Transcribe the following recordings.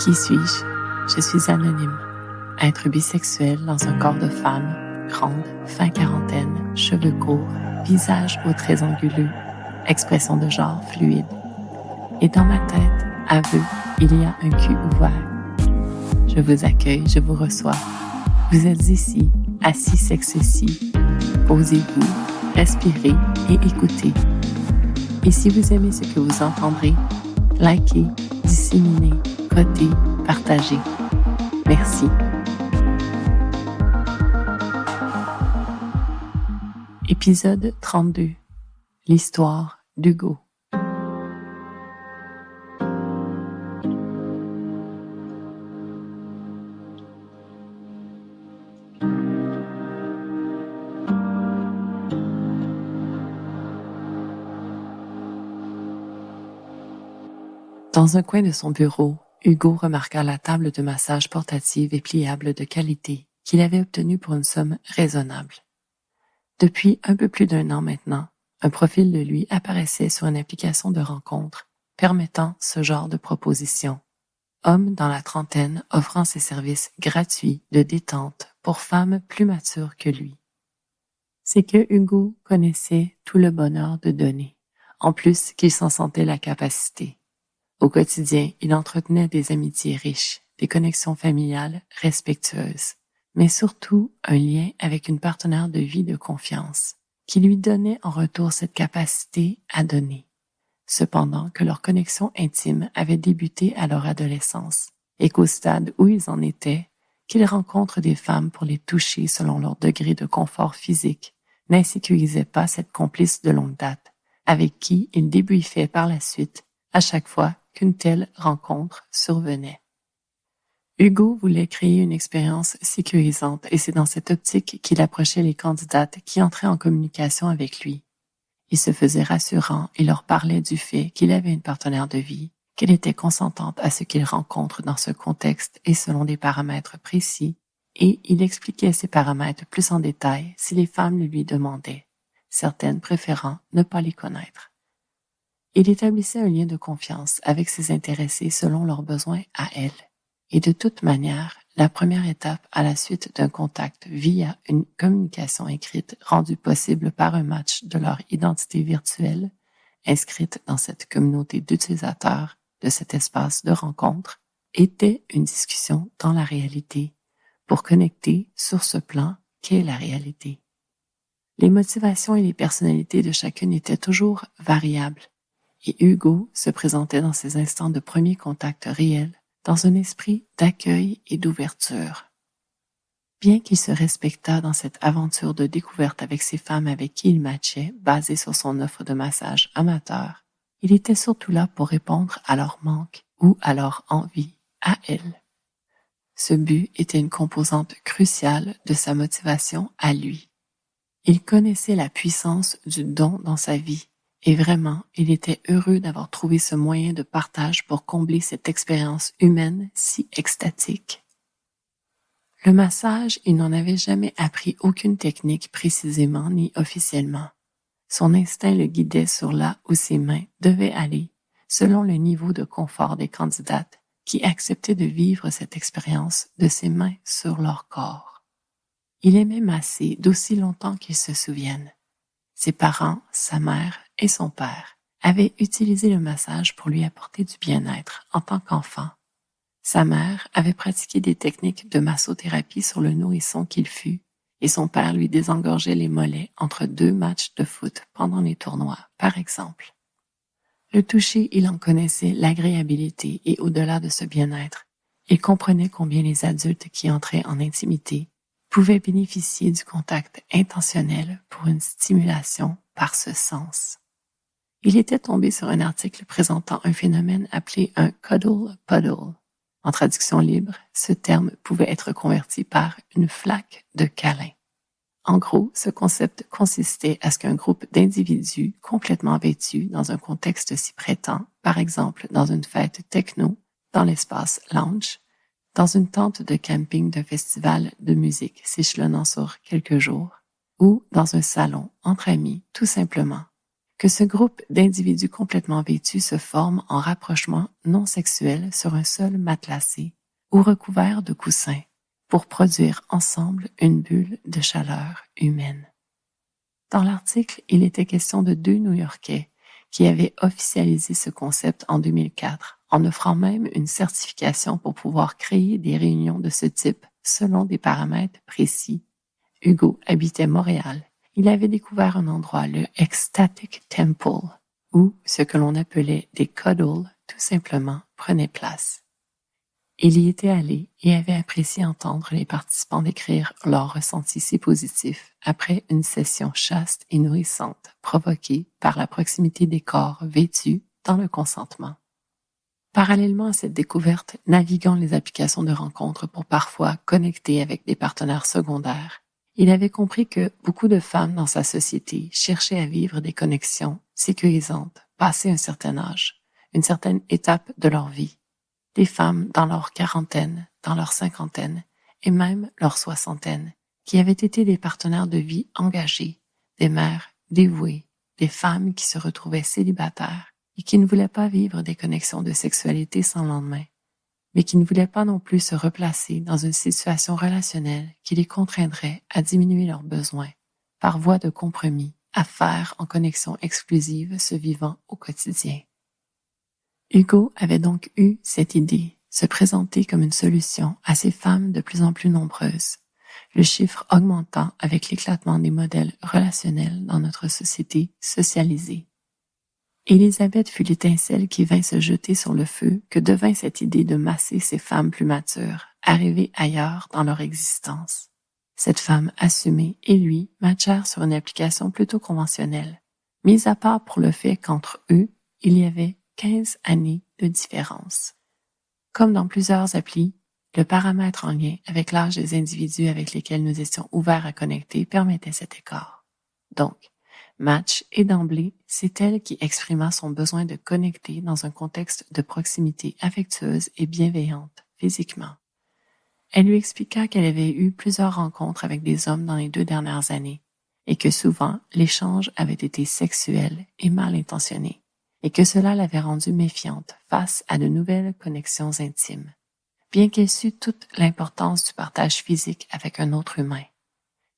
Qui suis-je? Je suis anonyme. Être bisexuel dans un corps de femme, grande, fin quarantaine, cheveux courts, visage aux traits anguleux, expression de genre fluide. Et dans ma tête, aveu, il y a un cul ouvert. Je vous accueille, je vous reçois. Vous êtes ici, assis sexe-ci. Posez-vous, respirez et écoutez. Et si vous aimez ce que vous entendrez, likez, disséminez, cotez, partagez. Merci. Épisode 32. L'histoire d'Hugo. Dans un coin de son bureau, Hugo remarqua la table de massage portative et pliable de qualité qu'il avait obtenue pour une somme raisonnable. Depuis un peu plus d'1 an maintenant, un profil de lui apparaissait sur une application de rencontre permettant ce genre de proposition. Homme dans la trentaine offrant ses services gratuits de détente pour femmes plus matures que lui. C'est que Hugo connaissait tout le bonheur de donner, en plus qu'il s'en sentait la capacité. Au quotidien, il entretenait des amitiés riches, des connexions familiales respectueuses, mais surtout un lien avec une partenaire de vie de confiance, qui lui donnait en retour cette capacité à donner. Cependant que leur connexion intime avait débuté à leur adolescence, et qu'au stade où ils en étaient, qu'ils rencontrent des femmes pour les toucher selon leur degré de confort physique, n'insécurisait pas cette complice de longue date, avec qui ils débriefaient par la suite, à chaque fois qu'une telle rencontre survenait. Hugo voulait créer une expérience sécurisante et c'est dans cette optique qu'il approchait les candidates qui entraient en communication avec lui. Il se faisait rassurant et leur parlait du fait qu'il avait une partenaire de vie, qu'elle était consentante à ce qu'il rencontre dans ce contexte et selon des paramètres précis, et il expliquait ces paramètres plus en détail si les femmes le lui demandaient, certaines préférant ne pas les connaître. Il établissait un lien de confiance avec ses intéressés selon leurs besoins à elle. Et de toute manière, la première étape à la suite d'un contact via une communication écrite rendue possible par un match de leur identité virtuelle, inscrite dans cette communauté d'utilisateurs de cet espace de rencontre, était une discussion dans la réalité pour connecter sur ce plan qu'est la réalité. Les motivations et les personnalités de chacune étaient toujours variables. Et Hugo se présentait dans ces instants de premier contact réel dans un esprit d'accueil et d'ouverture. Bien qu'il se respectât dans cette aventure de découverte avec ces femmes avec qui il matchait, basée sur son offre de massage amateur, il était surtout là pour répondre à leur manque ou à leur envie, à elles. Ce but était une composante cruciale de sa motivation à lui. Il connaissait la puissance du don dans sa vie. Et vraiment, il était heureux d'avoir trouvé ce moyen de partage pour combler cette expérience humaine si extatique. Le massage, il n'en avait jamais appris aucune technique précisément ni officiellement. Son instinct le guidait sur là où ses mains devaient aller, selon le niveau de confort des candidates qui acceptaient de vivre cette expérience de ses mains sur leur corps. Il aimait masser d'aussi longtemps qu'il se souvienne. Ses parents, sa mère et son père avaient utilisé le massage pour lui apporter du bien-être en tant qu'enfant. Sa mère avait pratiqué des techniques de massothérapie sur le nourrisson qu'il fut et son père lui désengorgeait les mollets entre 2 matchs de foot pendant les tournois, par exemple. Le toucher, il en connaissait l'agréabilité et au-delà de ce bien-être, il comprenait combien les adultes qui entraient en intimité pouvaient bénéficier du contact intentionnel pour une stimulation par ce sens. Il était tombé sur un article présentant un phénomène appelé un cuddle puddle. En traduction libre, ce terme pouvait être converti par une flaque de câlin. En gros, ce concept consistait à ce qu'un groupe d'individus complètement vêtus dans un contexte s'y prêtant, par exemple dans une fête techno, dans l'espace lounge, dans une tente de camping d'un festival de musique s'échelonnant sur quelques jours, ou dans un salon entre amis, tout simplement, que ce groupe d'individus complètement vêtus se forme en rapprochement non sexuel sur un sol matelassé ou recouvert de coussins pour produire ensemble une bulle de chaleur humaine. Dans l'article, il était question de 2 New-Yorkais qui avaient officialisé ce concept en 2004 en offrant même une certification pour pouvoir créer des réunions de ce type selon des paramètres précis. Hugo habitait Montréal. Il avait découvert un endroit, le Ecstatic Temple, où ce que l'on appelait des cuddles, tout simplement, prenait place. Il y était allé et avait apprécié entendre les participants décrire leurs ressentis si positifs après une session chaste et nourrissante provoquée par la proximité des corps vêtus dans le consentement. Parallèlement à cette découverte, naviguant les applications de rencontres pour parfois connecter avec des partenaires secondaires, il avait compris que beaucoup de femmes dans sa société cherchaient à vivre des connexions sécurisantes, passé un certain âge, une certaine étape de leur vie. Des femmes dans leur quarantaine, dans leur cinquantaine et même leur soixantaine, qui avaient été des partenaires de vie engagés, des mères dévouées, des femmes qui se retrouvaient célibataires et qui ne voulaient pas vivre des connexions de sexualité sans lendemain, mais qui ne voulaient pas non plus se replacer dans une situation relationnelle qui les contraindrait à diminuer leurs besoins, par voie de compromis, à faire en connexion exclusive ce vivant au quotidien. Hugo avait donc eu cette idée, se présenter comme une solution à ces femmes de plus en plus nombreuses, le chiffre augmentant avec l'éclatement des modèles relationnels dans notre société socialisée. Élisabeth fut l'étincelle qui vint se jeter sur le feu que devint cette idée de masser ces femmes plus matures, arrivées ailleurs dans leur existence. Cette femme assumée et lui matchèrent sur une application plutôt conventionnelle, mis à part pour le fait qu'entre eux, il y avait 15 années de différence. Comme dans plusieurs applis, le paramètre en lien avec l'âge des individus avec lesquels nous étions ouverts à connecter permettait cet écart. Donc, Match et d'emblée, c'est elle qui exprima son besoin de connecter dans un contexte de proximité affectueuse et bienveillante physiquement. Elle lui expliqua qu'elle avait eu plusieurs rencontres avec des hommes dans les 2 dernières années et que souvent l'échange avait été sexuel et mal intentionné et que cela l'avait rendue méfiante face à de nouvelles connexions intimes, bien qu'elle sût toute l'importance du partage physique avec un autre humain.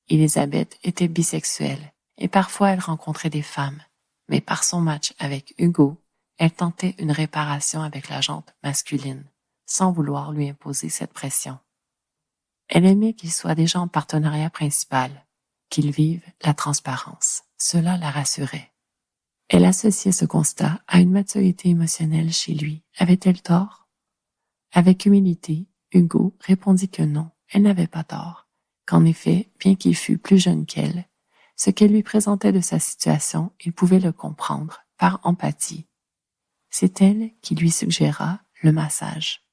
Élisabeth était bisexuelle et parfois elle rencontrait des femmes, mais par son match avec Hugo, elle tentait une réparation avec la jante masculine, sans vouloir lui imposer cette pression. Elle aimait qu'il soit déjà en partenariat principal, qu'il vive la transparence. Cela la rassurait. Elle associait ce constat à une maturité émotionnelle chez lui. Avait-elle tort? Avec humilité, Hugo répondit que non, elle n'avait pas tort, qu'en effet, bien qu'il fût plus jeune qu'elle, ce qu'elle lui présentait de sa situation, il pouvait le comprendre, par empathie. C'est elle qui lui suggéra le massage.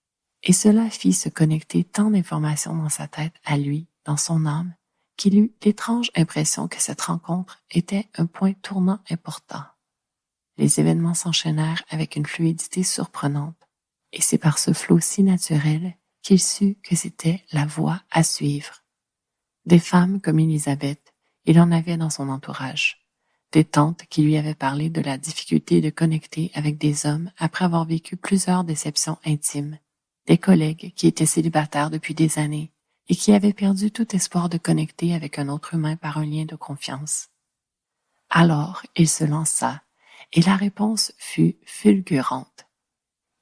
Et cela fit se connecter tant d'informations dans sa tête à lui, dans son âme, qu'il eut l'étrange impression que cette rencontre était un point tournant important. Les événements s'enchaînèrent avec une fluidité surprenante, et c'est par ce flot si naturel qu'il sut que c'était la voie à suivre. Des femmes comme Élisabeth, il en avait dans son entourage. Des tantes qui lui avaient parlé de la difficulté de connecter avec des hommes après avoir vécu plusieurs déceptions intimes. Des collègues qui étaient célibataires depuis des années et qui avaient perdu tout espoir de connecter avec un autre humain par un lien de confiance. Alors, il se lança et la réponse fut fulgurante.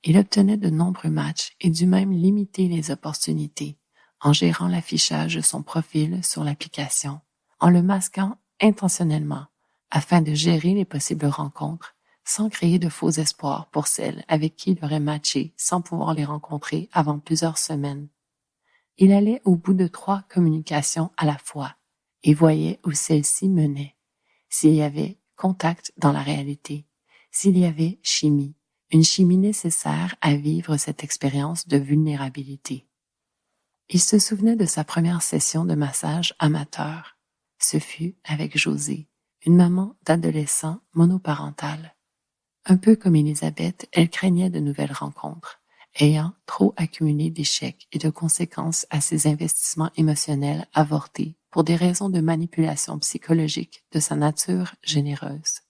Il obtenait de nombreux matchs et dut même limiter les opportunités en gérant l'affichage de son profil sur l'application, en le masquant intentionnellement afin de gérer les possibles rencontres sans créer de faux espoirs pour celles avec qui il aurait matché sans pouvoir les rencontrer avant plusieurs semaines. Il allait au bout de 3 communications à la fois et voyait où celle-ci menait, s'il y avait contact dans la réalité, s'il y avait chimie, une chimie nécessaire à vivre cette expérience de vulnérabilité. Il se souvenait de sa première session de massage amateur. Ce fut avec Josée, une maman d'adolescent monoparental. Un peu comme Élisabeth, elle craignait de nouvelles rencontres, ayant trop accumulé d'échecs et de conséquences à ses investissements émotionnels avortés pour des raisons de manipulation psychologique de sa nature généreuse.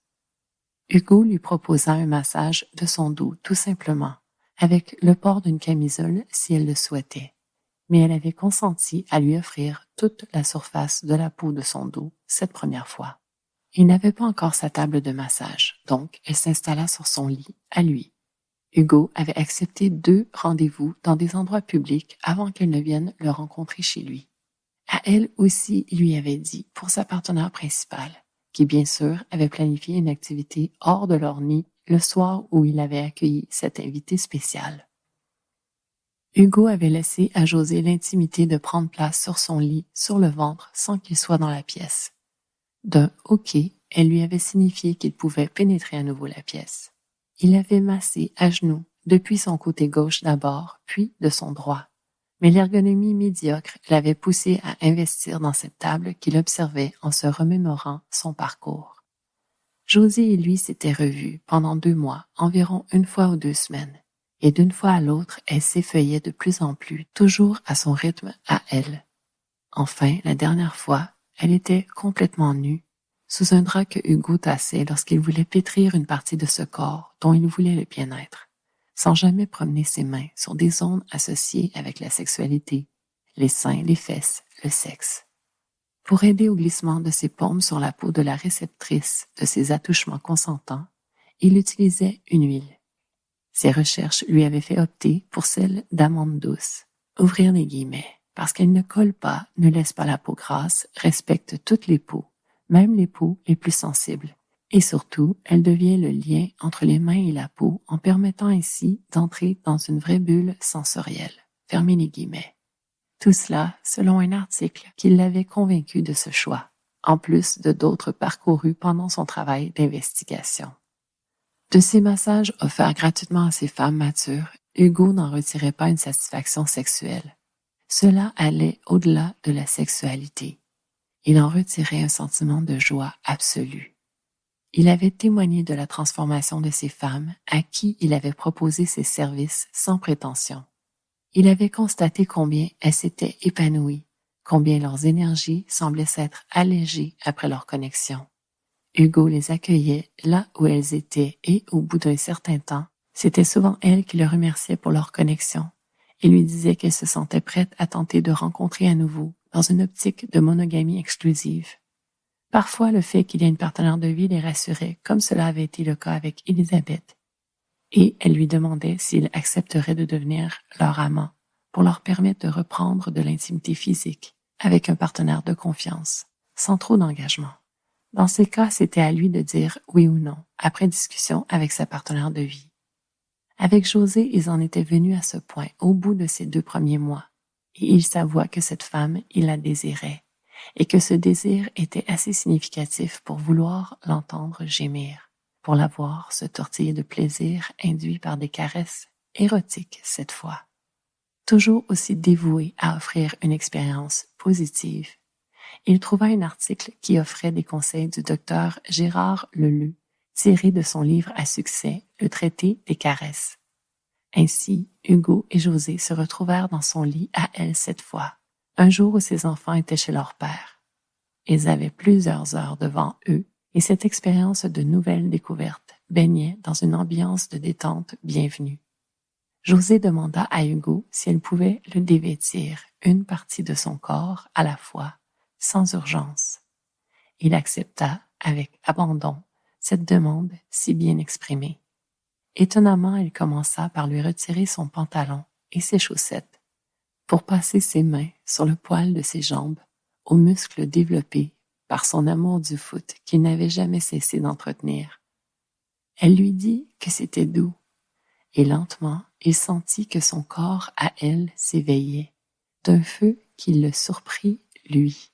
Hugo lui proposa un massage de son dos tout simplement, avec le port d'une camisole si elle le souhaitait, mais elle avait consenti à lui offrir toute la surface de la peau de son dos cette première fois. Il n'avait pas encore sa table de massage, donc elle s'installa sur son lit, à lui. Hugo avait accepté 2 rendez-vous dans des endroits publics avant qu'elle ne vienne le rencontrer chez lui. À elle aussi, il lui avait dit, pour sa partenaire principale, qui bien sûr avait planifié une activité hors de leur nid le soir où il avait accueilli cet invité spécial. Hugo avait laissé à José l'intimité de prendre place sur son lit, sur le ventre, sans qu'il soit dans la pièce. D'un « OK », elle lui avait signifié qu'il pouvait pénétrer à nouveau la pièce. Il l'avait massé à genoux, depuis son côté gauche d'abord, puis de son droit. Mais l'ergonomie médiocre l'avait poussé à investir dans cette table qu'il observait en se remémorant son parcours. José et lui s'étaient revus pendant 2 mois, environ 1 fois ou 2 semaines, et d'une fois à l'autre, elle s'effeuillait de plus en plus, toujours à son rythme à elle. Enfin, la dernière fois, elle était complètement nue, sous un drap que Hugo tassait lorsqu'il voulait pétrir une partie de ce corps dont il voulait le bien-être, sans jamais promener ses mains sur des zones associées avec la sexualité, les seins, les fesses, le sexe. Pour aider au glissement de ses paumes sur la peau de la réceptrice de ses attouchements consentants, il utilisait une huile. Ses recherches lui avaient fait opter pour celle d'amande douce. Ouvrir les guillemets. Parce qu'elle ne colle pas, ne laisse pas la peau grasse, respecte toutes les peaux, même les peaux les plus sensibles. Et surtout, elle devient le lien entre les mains et la peau en permettant ainsi d'entrer dans une vraie bulle sensorielle. Fermez les guillemets. Tout cela selon un article qui l'avait convaincu de ce choix, en plus de d'autres parcourus pendant son travail d'investigation. De ces massages offerts gratuitement à ces femmes matures, Hugo n'en retirait pas une satisfaction sexuelle. Cela allait au-delà de la sexualité. Il en retirait un sentiment de joie absolue. Il avait témoigné de la transformation de ces femmes à qui il avait proposé ses services sans prétention. Il avait constaté combien elles s'étaient épanouies, combien leurs énergies semblaient s'être allégées après leur connexion. Hugo les accueillait là où elles étaient et, au bout d'un certain temps, c'était souvent elles qui le remerciaient pour leur connexion et lui disaient qu'elles se sentaient prêtes à tenter de rencontrer à nouveau dans une optique de monogamie exclusive. Parfois, le fait qu'il y ait une partenaire de vie les rassurait, comme cela avait été le cas avec Elisabeth, et elle lui demandait s'il accepterait de devenir leur amant pour leur permettre de reprendre de l'intimité physique avec un partenaire de confiance, sans trop d'engagement. Dans ces cas, c'était à lui de dire oui ou non, après discussion avec sa partenaire de vie. Avec José, ils en étaient venus à ce point au bout de ces 2 premiers mois, et il s'avoua que cette femme, il la désirait, et que ce désir était assez significatif pour vouloir l'entendre gémir, pour la voir se tortiller de plaisir induit par des caresses érotiques cette fois. Toujours aussi dévoué à offrir une expérience positive, il trouva un article qui offrait des conseils du docteur Gérard Leleu, tiré de son livre à succès, Le traité des caresses. Ainsi, Hugo et José se retrouvèrent dans son lit à elle cette fois, un jour où ses enfants étaient chez leur père. Ils avaient plusieurs heures devant eux et cette expérience de nouvelles découvertes baignait dans une ambiance de détente bienvenue. José demanda à Hugo si elle pouvait le dévêtir une partie de son corps à la fois, sans urgence. Il accepta avec abandon cette demande si bien exprimée. Étonnamment, elle commença par lui retirer son pantalon et ses chaussettes, pour passer ses mains sur le poil de ses jambes, aux muscles développés par son amour du foot qu'il n'avait jamais cessé d'entretenir. Elle lui dit que c'était doux, et lentement, il sentit que son corps à elle s'éveillait, d'un feu qui le surprit, lui.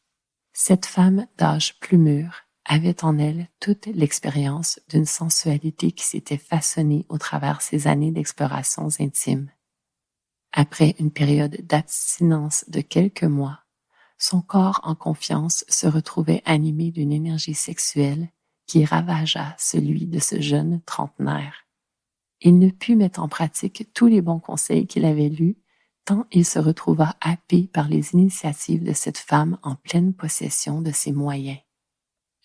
Cette femme d'âge plus mûr avait en elle toute l'expérience d'une sensualité qui s'était façonnée au travers ses années d'explorations intimes. Après une période d'abstinence de quelques mois, son corps en confiance se retrouvait animé d'une énergie sexuelle qui ravagea celui de ce jeune trentenaire. Il ne put mettre en pratique tous les bons conseils qu'il avait lus, tant il se retrouva happé par les initiatives de cette femme en pleine possession de ses moyens.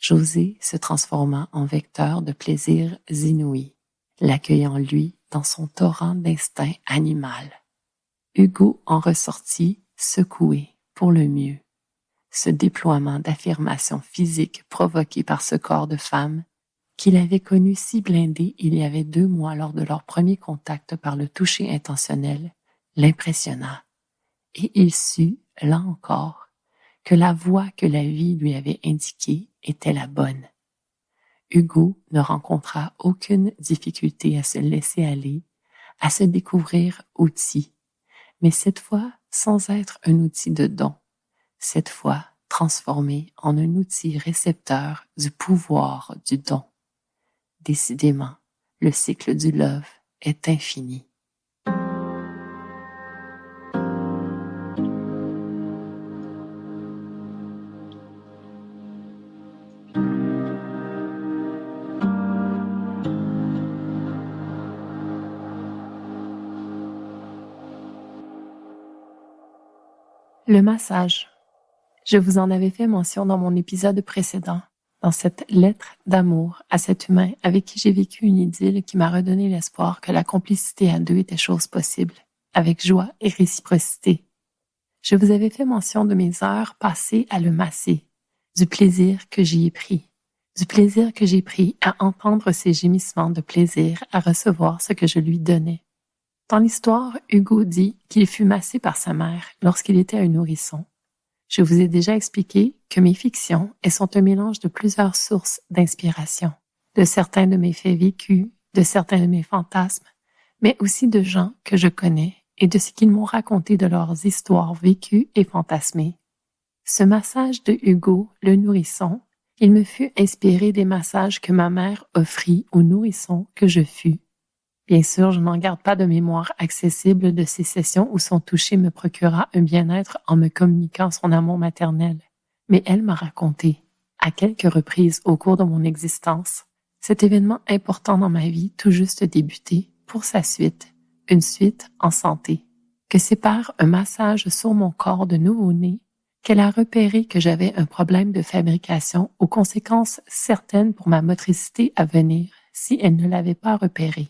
José se transforma en vecteur de plaisirs inouïs, l'accueillant lui dans son torrent d'instinct animal. Hugo en ressortit secoué pour le mieux. Ce déploiement d'affirmation physique provoqué par ce corps de femme qu'il avait connu si blindé il y avait 2 mois lors de leur premier contact par le toucher intentionnel l'impressionna. Et il sut, là encore, que la voie que la vie lui avait indiquée était la bonne. Hugo ne rencontra aucune difficulté à se laisser aller, à se découvrir outil, mais cette fois sans être un outil de don, cette fois transformé en un outil récepteur du pouvoir du don. Décidément, le cycle du love est infini. Le massage. Je vous en avais fait mention dans mon épisode précédent, dans cette lettre d'amour à cet humain avec qui j'ai vécu une idylle qui m'a redonné l'espoir que la complicité à 2 était chose possible, avec joie et réciprocité. Je vous avais fait mention de mes heures passées à le masser, du plaisir que j'y ai pris, du plaisir que j'ai pris à entendre ses gémissements de plaisir à recevoir ce que je lui donnais. Dans l'histoire, Hugo dit qu'il fut massé par sa mère lorsqu'il était un nourrisson. Je vous ai déjà expliqué que mes fictions sont un mélange de plusieurs sources d'inspiration, de certains de mes faits vécus, de certains de mes fantasmes, mais aussi de gens que je connais et de ce qu'ils m'ont raconté de leurs histoires vécues et fantasmées. Ce massage de Hugo, le nourrisson, il me fut inspiré des massages que ma mère offrit aux nourrissons que je fus. Bien sûr, je n'en garde pas de mémoire accessible de ces sessions où son toucher me procura un bien-être en me communiquant son amour maternel. Mais elle m'a raconté, à quelques reprises au cours de mon existence, cet événement important dans ma vie tout juste débuté, pour sa suite, une suite en santé, que c'est par un massage sur mon corps de nouveau-né qu'elle a repéré que j'avais un problème de fabrication aux conséquences certaines pour ma motricité à venir si elle ne l'avait pas repéré.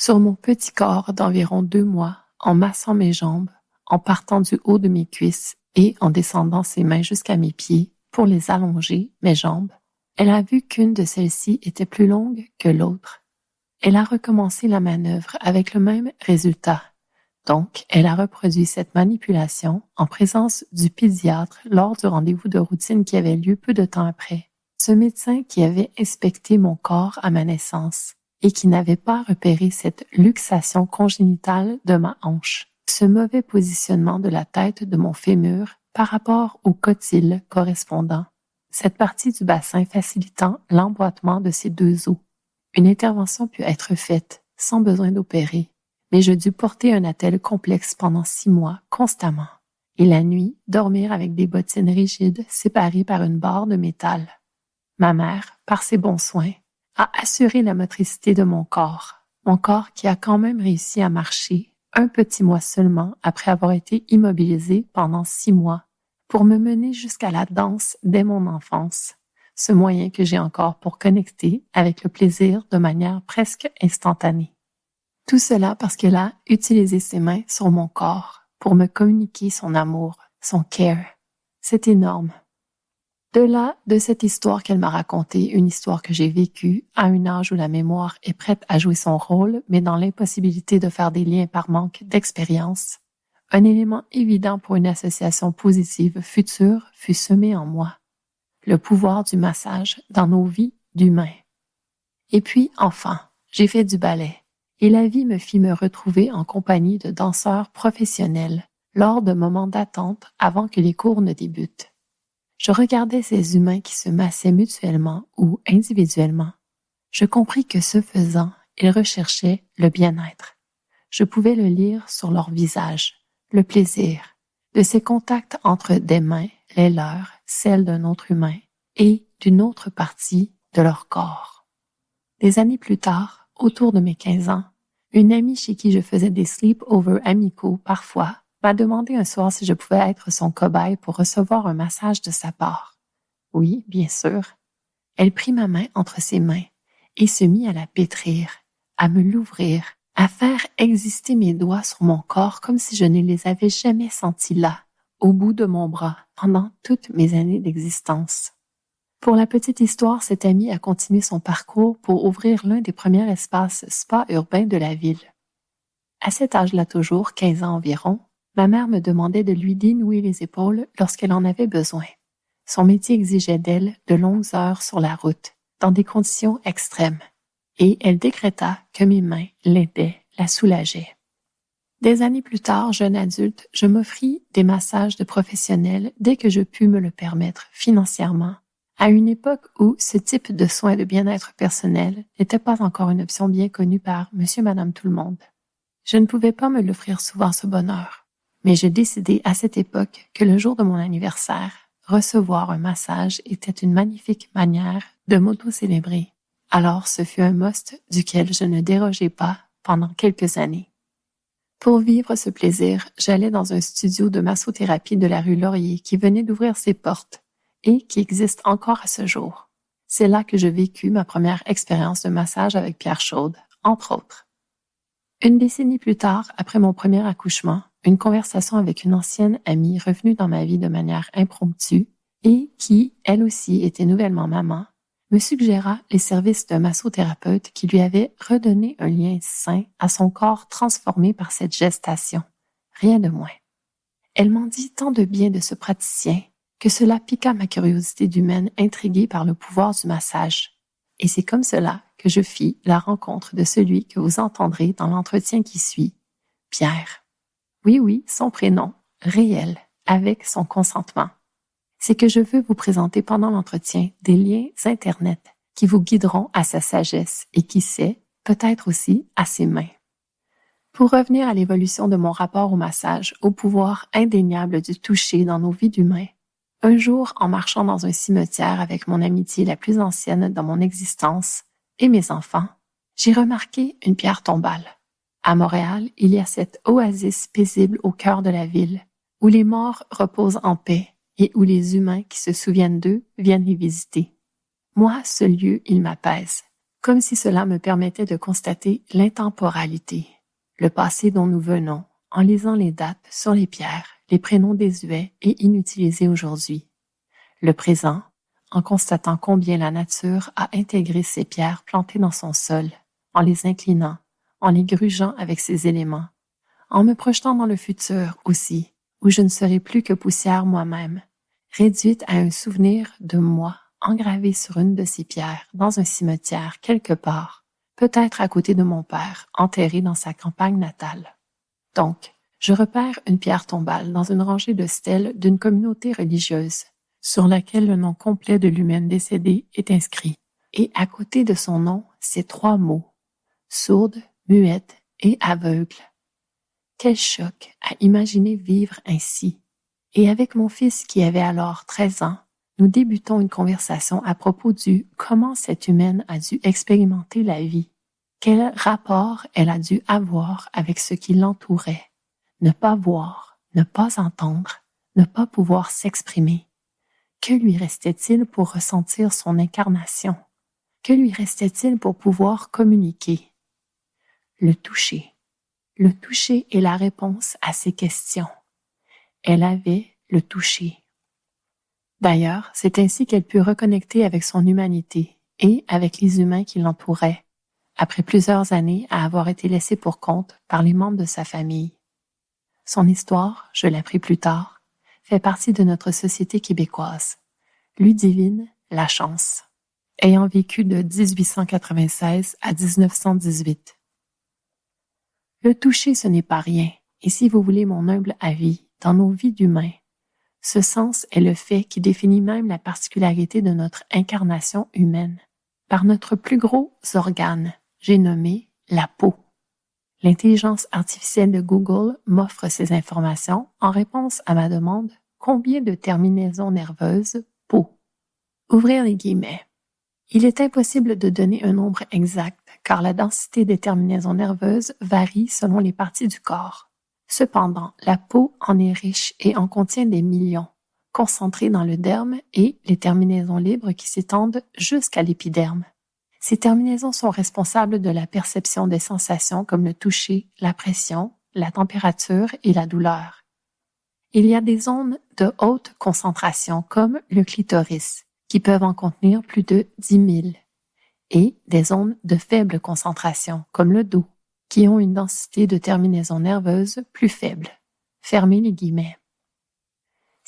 Sur mon petit corps d'environ 2 mois, en massant mes jambes, en partant du haut de mes cuisses et en descendant ses mains jusqu'à mes pieds pour les allonger, mes jambes, elle a vu qu'une de celles-ci était plus longue que l'autre. Elle a recommencé la manœuvre avec le même résultat. Donc, elle a reproduit cette manipulation en présence du pédiatre lors du rendez-vous de routine qui avait lieu peu de temps après. Ce médecin qui avait inspecté mon corps à ma naissance et qui n'avait pas repéré cette luxation congénitale de ma hanche, ce mauvais positionnement de la tête de mon fémur par rapport au cotyle correspondant, cette partie du bassin facilitant l'emboîtement de ces 2 os. Une intervention put être faite sans besoin d'opérer, mais je dus porter un attelle complexe pendant 6 mois constamment, et la nuit dormir avec des bottines rigides séparées par une barre de métal. Ma mère, par ses bons soins, a assuré la motricité de mon corps qui a quand même réussi à marcher un petit mois seulement après avoir été immobilisé pendant 6 mois pour me mener jusqu'à la danse dès mon enfance, ce moyen que j'ai encore pour connecter avec le plaisir de manière presque instantanée. Tout cela parce qu'elle a utilisé ses mains sur mon corps pour me communiquer son amour, son care. C'est énorme. De là, de cette histoire qu'elle m'a racontée, une histoire que j'ai vécue à un âge où la mémoire est prête à jouer son rôle, mais dans l'impossibilité de faire des liens par manque d'expérience, un élément évident pour une association positive future fut semé en moi. Le pouvoir du massage dans nos vies d'humains. Et puis, enfin, j'ai fait du ballet, et la vie me fit me retrouver en compagnie de danseurs professionnels lors de moments d'attente avant que les cours ne débutent. Je regardais ces humains qui se massaient mutuellement ou individuellement. Je compris que ce faisant, ils recherchaient le bien-être. Je pouvais le lire sur leur visage, le plaisir, de ces contacts entre des mains, les leurs, celles d'un autre humain, et d'une autre partie de leur corps. Des années plus tard, autour de mes 15 ans, une amie chez qui je faisais des sleep-over amicaux parfois, m'a demandé un soir si je pouvais être son cobaye pour recevoir un massage de sa part. Oui, bien sûr. Elle prit ma main entre ses mains et se mit à la pétrir, à me l'ouvrir, à faire exister mes doigts sur mon corps comme si je ne les avais jamais sentis là, au bout de mon bras, pendant toutes mes années d'existence. Pour la petite histoire, cette amie a continué son parcours pour ouvrir l'un des premiers espaces spa urbains de la ville. À cet âge-là toujours, 15 ans environ, ma mère me demandait de lui dénouer les épaules lorsqu'elle en avait besoin. Son métier exigeait d'elle de longues heures sur la route, dans des conditions extrêmes, et elle décréta que mes mains l'aidaient, la soulageaient. Des années plus tard, jeune adulte, je m'offris des massages de professionnels dès que je pus me le permettre financièrement, à une époque où ce type de soins de bien-être personnel n'était pas encore une option bien connue par monsieur, madame, tout le monde. Je ne pouvais pas me l'offrir souvent ce bonheur, mais j'ai décidé à cette époque que le jour de mon anniversaire, recevoir un massage était une magnifique manière de m'auto-célébrer. Alors ce fut un must duquel je ne dérogeai pas pendant quelques années. Pour vivre ce plaisir, j'allais dans un studio de massothérapie de la rue Laurier qui venait d'ouvrir ses portes et qui existe encore à ce jour. C'est là que je vécus ma première expérience de massage avec pierre chaude, entre autres. Une décennie plus tard, après mon premier accouchement, une conversation avec une ancienne amie revenue dans ma vie de manière impromptue et qui, elle aussi, était nouvellement maman, me suggéra les services d'un massothérapeute qui lui avait redonné un lien sain à son corps transformé par cette gestation. Rien de moins. Elle m'en dit tant de bien de ce praticien que cela piqua ma curiosité d'humaine intriguée par le pouvoir du massage. Et c'est comme cela que je fis la rencontre de celui que vous entendrez dans l'entretien qui suit, Pierre. Oui, son prénom, réel, avec son consentement. C'est que je veux vous présenter pendant l'entretien des liens Internet qui vous guideront à sa sagesse et qui sait, peut-être aussi à ses mains. Pour revenir à l'évolution de mon rapport au massage, au pouvoir indéniable du toucher dans nos vies d'humains, un jour, en marchant dans un cimetière avec mon amitié la plus ancienne dans mon existence et mes enfants, j'ai remarqué une pierre tombale. À Montréal, il y a cette oasis paisible au cœur de la ville, où les morts reposent en paix et où les humains qui se souviennent d'eux viennent les visiter. Moi, ce lieu, il m'apaise, comme si cela me permettait de constater l'intemporalité, le passé dont nous venons, en lisant les dates sur les pierres, les prénoms désuets et inutilisés aujourd'hui. Le présent, en constatant combien la nature a intégré ces pierres plantées dans son sol, en les inclinant, en les grugeant avec ses éléments, en me projetant dans le futur aussi, où je ne serai plus que poussière moi-même, réduite à un souvenir de moi engravé sur une de ces pierres dans un cimetière quelque part, peut-être à côté de mon père, enterré dans sa campagne natale. Donc, je repère une pierre tombale dans une rangée de stèles d'une communauté religieuse, sur laquelle le nom complet de l'humaine décédée est inscrit. Et à côté de son nom, ces 3 mots, sourde, muette et aveugle. Quel choc à imaginer vivre ainsi. Et avec mon fils qui avait alors 13 ans, nous débutons une conversation à propos du comment cette humaine a dû expérimenter la vie. Quel rapport elle a dû avoir avec ce qui l'entourait. Ne pas voir, ne pas entendre, ne pas pouvoir s'exprimer. Que lui restait-il pour ressentir son incarnation? Que lui restait-il pour pouvoir communiquer? Le toucher. Le toucher est la réponse à ces questions. Elle avait le toucher. D'ailleurs, c'est ainsi qu'elle put reconnecter avec son humanité et avec les humains qui l'entouraient, après plusieurs années à avoir été laissée pour compte par les membres de sa famille. Son histoire, je l'appris plus tard, fait partie de notre société québécoise. Ludivine Lachance, ayant vécu de 1896 à 1918. Le toucher, ce n'est pas rien, et si vous voulez mon humble avis, dans nos vies d'humains, ce sens est le fait qui définit même la particularité de notre incarnation humaine. Par notre plus gros organe, j'ai nommé la peau. L'intelligence artificielle de Google m'offre ces informations en réponse à ma demande « Combien de terminaisons nerveuses peau ?» Ouvrir les guillemets. Il est impossible de donner un nombre exact car la densité des terminaisons nerveuses varie selon les parties du corps. Cependant, la peau en est riche et en contient des millions, concentrées dans le derme et les terminaisons libres qui s'étendent jusqu'à l'épiderme. Ces terminaisons sont responsables de la perception des sensations comme le toucher, la pression, la température et la douleur. Il y a des zones de haute concentration comme le clitoris, qui peuvent en contenir plus de 10 000, et des zones de faible concentration comme le dos, qui ont une densité de terminaisons nerveuses plus faible. Fermez les guillemets.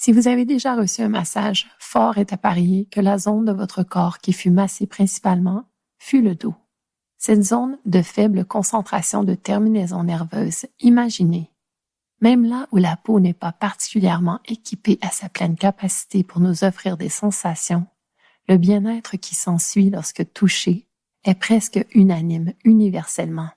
Si vous avez déjà reçu un massage, fort est à parier que la zone de votre corps qui fut massée principalement fut le dos. Cette zone de faible concentration de terminaisons nerveuses, imaginez, même là où la peau n'est pas particulièrement équipée à sa pleine capacité pour nous offrir des sensations, le bien-être qui s'ensuit lorsque touché est presque unanime, universellement.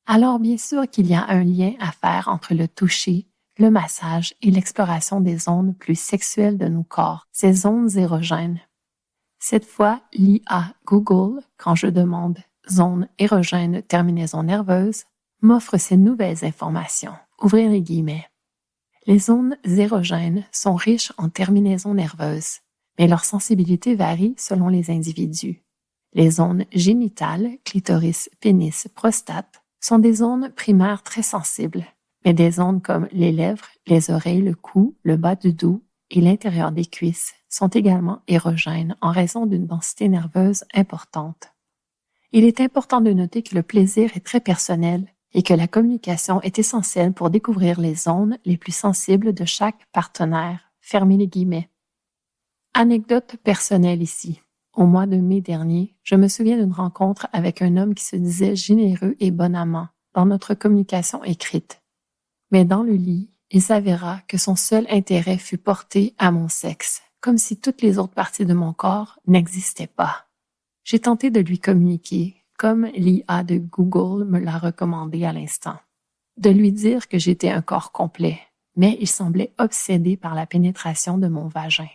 Alors bien sûr qu'il y a un lien à faire entre le toucher, le massage et l'exploration des zones plus sexuelles de nos corps, ces zones érogènes. Cette fois, l'IA Google, quand je demande zone érogène terminaison nerveuse, m'offre ces nouvelles informations. Ouvrez les guillemets. Les zones érogènes sont riches en terminaisons nerveuses, mais leur sensibilité varie selon les individus. Les zones génitales, clitoris, pénis, prostate, sont des zones primaires très sensibles, mais des zones comme les lèvres, les oreilles, le cou, le bas du dos et l'intérieur des cuisses sont également érogènes en raison d'une densité nerveuse importante. Il est important de noter que le plaisir est très personnel et que la communication est essentielle pour découvrir les zones les plus sensibles de chaque partenaire. Fermez les guillemets. Anecdote personnelle ici. Au mois de mai dernier, je me souviens d'une rencontre avec un homme qui se disait généreux et bon amant dans notre communication écrite. Mais dans le lit, il s'avéra que son seul intérêt fut porté à mon sexe, comme si toutes les autres parties de mon corps n'existaient pas. J'ai tenté de lui communiquer, comme l'IA de Google me l'a recommandé à l'instant, de lui dire que j'étais un corps complet, mais il semblait obsédé par la pénétration de mon vagin.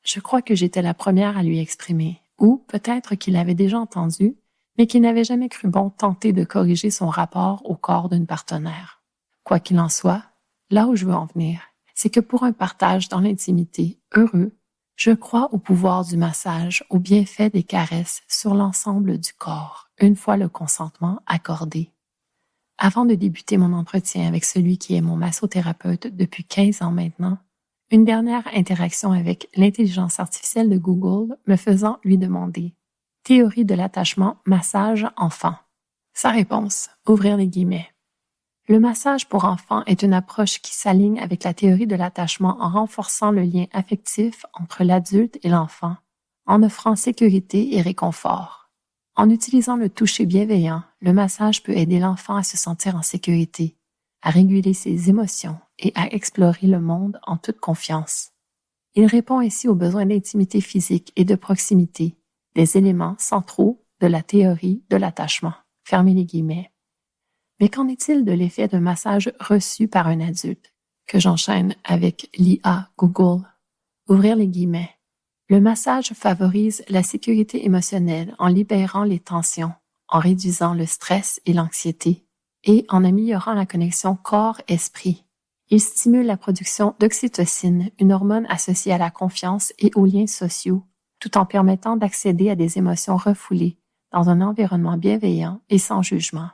Je crois que j'étais la première à lui exprimer, ou peut-être qu'il l'avait déjà entendu, mais qu'il n'avait jamais cru bon tenter de corriger son rapport au corps d'une partenaire. Quoi qu'il en soit, là où je veux en venir, c'est que pour un partage dans l'intimité heureux, je crois au pouvoir du massage, au bienfait des caresses sur l'ensemble du corps, une fois le consentement accordé. Avant de débuter mon entretien avec celui qui est mon massothérapeute depuis 15 ans maintenant, une dernière interaction avec l'intelligence artificielle de Google me faisant lui demander « Théorie de l'attachement massage enfant ». Sa réponse, ouvrir les guillemets. Le massage pour enfants est une approche qui s'aligne avec la théorie de l'attachement en renforçant le lien affectif entre l'adulte et l'enfant, en offrant sécurité et réconfort. En utilisant le toucher bienveillant, le massage peut aider l'enfant à se sentir en sécurité, à réguler ses émotions et à explorer le monde en toute confiance. Il répond ainsi aux besoins d'intimité physique et de proximité, des éléments centraux de la théorie de l'attachement. Fermez les guillemets. Mais qu'en est-il de l'effet d'un massage reçu par un adulte? Que j'enchaîne avec l'IA Google. Ouvrir les guillemets. Le massage favorise la sécurité émotionnelle en libérant les tensions, en réduisant le stress et l'anxiété, et en améliorant la connexion corps-esprit. Il stimule la production d'oxytocine, une hormone associée à la confiance et aux liens sociaux, tout en permettant d'accéder à des émotions refoulées dans un environnement bienveillant et sans jugement.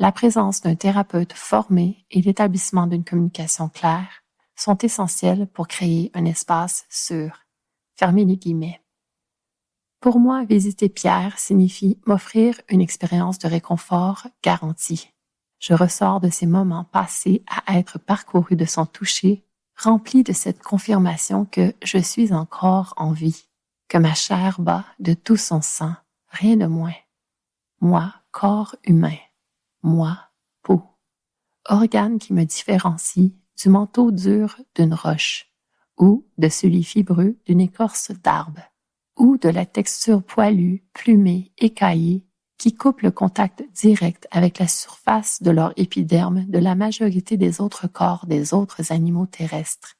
La présence d'un thérapeute formé et l'établissement d'une communication claire sont essentiels pour créer un espace sûr. Fermez les guillemets. Pour moi, visiter Pierre signifie m'offrir une expérience de réconfort garantie. Je ressors de ces moments passés à être parcouru de son toucher, rempli de cette confirmation que je suis encore en vie, que ma chair bat de tout son sang, rien de moins. Moi, corps humain. Moi, peau. Organe qui me différencie du manteau dur d'une roche, ou de celui fibreux d'une écorce d'arbre, ou de la texture poilue, plumée, écaillée, qui coupe le contact direct avec la surface de leur épiderme de la majorité des autres corps des autres animaux terrestres,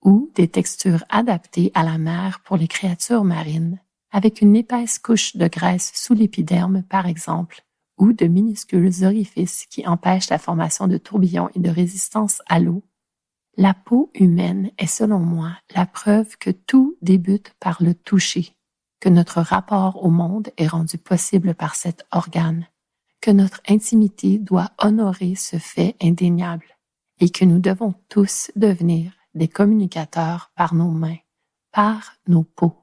ou des textures adaptées à la mer pour les créatures marines, avec une épaisse couche de graisse sous l'épiderme par exemple, ou de minuscules orifices qui empêchent la formation de tourbillons et de résistance à l'eau. La peau humaine est selon moi la preuve que tout débute par le toucher, que notre rapport au monde est rendu possible par cet organe, que notre intimité doit honorer ce fait indéniable et que nous devons tous devenir des communicateurs par nos mains, par nos peaux.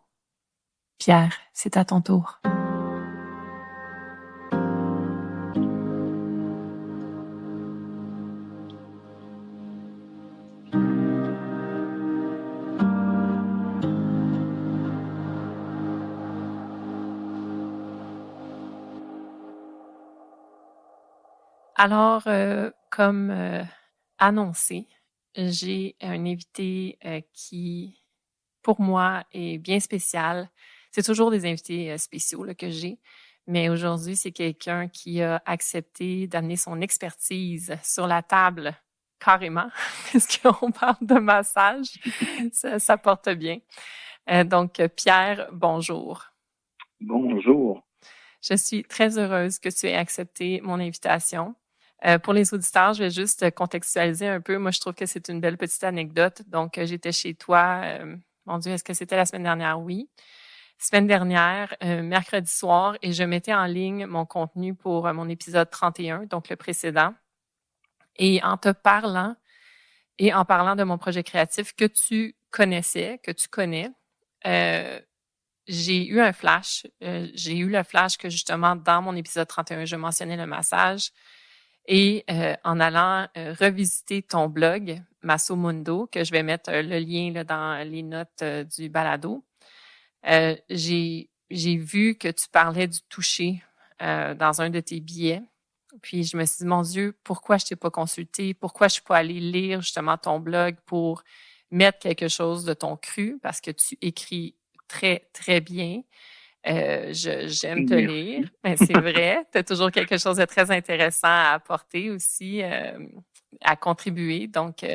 Pierre, c'est à ton tour. Alors, comme annoncé, j'ai un invité qui, pour moi, est bien spécial. C'est toujours des invités spéciaux là, que j'ai, mais aujourd'hui, c'est quelqu'un qui a accepté d'amener son expertise sur la table, carrément, puisqu'on parle de massage. Ça porte bien. Donc, Pierre, bonjour. Bonjour. Je suis très heureuse que tu aies accepté mon invitation. Pour les auditeurs, je vais juste contextualiser un peu. Moi, je trouve que c'est une belle petite anecdote. Donc, j'étais chez toi. Mon Dieu, est-ce que c'était la semaine dernière? Oui. Semaine dernière, mercredi soir, et je mettais en ligne mon contenu pour mon épisode 31, donc le précédent. Et en te parlant et en parlant de mon projet créatif que tu connaissais, que tu connais, j'ai eu un flash. J'ai eu le flash que justement, dans mon épisode 31, je mentionnais le massage. Et en allant revisiter ton blog, Masso Mundo, que je vais mettre le lien là, dans les notes du balado, j'ai vu que tu parlais du toucher dans un de tes billets. Puis je me suis dit, mon Dieu, pourquoi je t'ai pas consulté? Pourquoi je suis pas allée lire justement ton blog pour mettre quelque chose de ton cru? Parce que tu écris très, très bien. J'aime te lire, mais c'est vrai. Tu as toujours quelque chose de très intéressant à apporter aussi, à contribuer. Donc,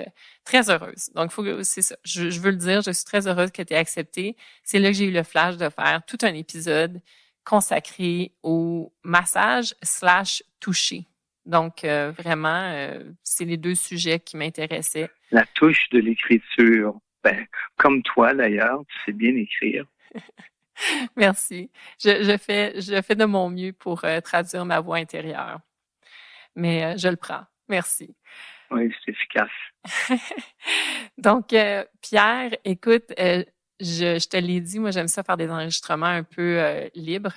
très heureuse. Donc, c'est ça. Je veux le dire, je suis très heureuse que tu aies accepté. C'est là que j'ai eu le flash de faire tout un épisode consacré au massage / toucher. Donc, vraiment, c'est les deux sujets qui m'intéressaient. La touche de l'écriture. Ben, comme toi d'ailleurs, tu sais bien écrire. Merci. Je fais de mon mieux pour traduire ma voix intérieure. Mais je le prends. Merci. Oui, c'est efficace. Donc, Pierre, écoute, je te l'ai dit, moi, j'aime ça faire des enregistrements un peu libres.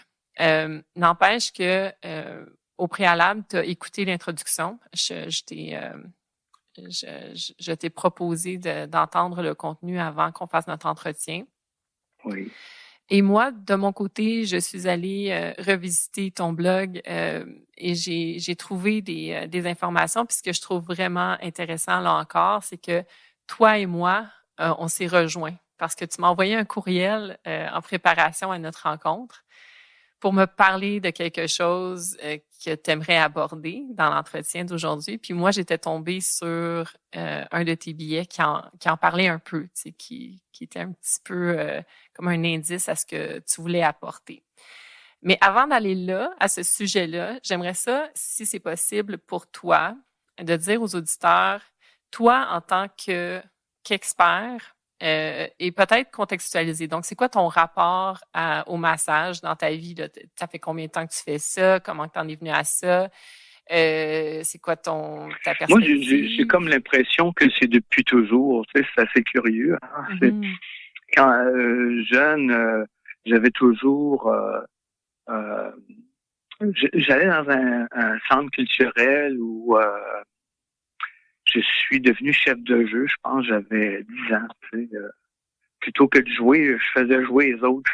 N'empêche que au préalable, tu as écouté l'introduction. Je t'ai proposé d'entendre le contenu avant qu'on fasse notre entretien. Oui. Et moi, de mon côté, je suis allée revisiter ton blog et j'ai trouvé des informations. Puis ce que je trouve vraiment intéressant là encore, c'est que toi et moi, on s'est rejoints parce que tu m'as envoyé un courriel en préparation à notre rencontre pour me parler de quelque chose que tu aimerais aborder dans l'entretien d'aujourd'hui. Puis moi, j'étais tombée sur un de tes billets qui en parlait un peu, tu sais, qui était un petit peu comme un indice à ce que tu voulais apporter. Mais avant d'aller là, à ce sujet-là, j'aimerais ça, si c'est possible pour toi, de dire aux auditeurs, toi, en tant qu'expert, et peut-être contextualiser. Donc, c'est quoi ton rapport au massage dans ta vie? Là? Ça fait combien de temps que tu fais ça? Comment tu en es venu à ça? C'est quoi ta perspective? Moi, j'ai comme l'impression que c'est depuis toujours. Tu sais, c'est assez curieux. Hein? Mm-hmm. Quand jeune, j'avais toujours... j'allais dans un centre culturel où je suis devenu chef de jeu. Je pense que j'avais 10 ans. Tu sais, plutôt que de jouer, je faisais jouer les autres.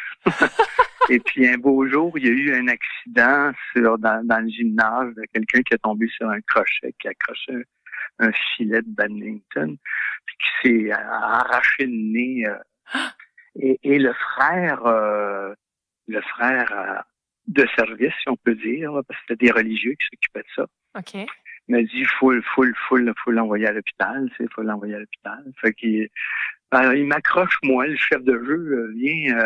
Et puis un beau jour, il y a eu un accident dans le gymnase de quelqu'un qui est tombé sur un crochet, qui accrochait un filet de badminton, puis qui s'est arraché le nez. Et le frère de service, si on peut dire, parce que c'était des religieux qui s'occupaient de ça. OK. Il m'a dit, faut l'envoyer à l'hôpital, tu sais, faut l'envoyer à l'hôpital. Fait qu'il il m'accroche, moi, le chef de jeu, viens,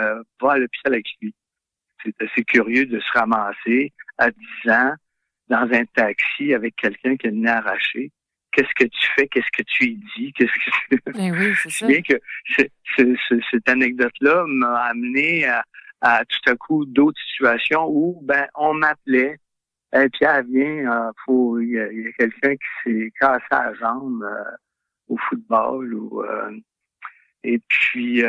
va à l'hôpital avec lui. C'est assez curieux de se ramasser à 10 ans dans un taxi avec quelqu'un qui a le nez arraché qu'est-ce que tu fais, qu'est-ce que tu y dis, qu'est-ce que tu... Ben oui, c'est ça. Bien que cette anecdote-là m'a amené à tout à coup d'autres situations où on m'appelait. Hey, Pierre, viens, il y a quelqu'un qui s'est cassé la jambe au football et puis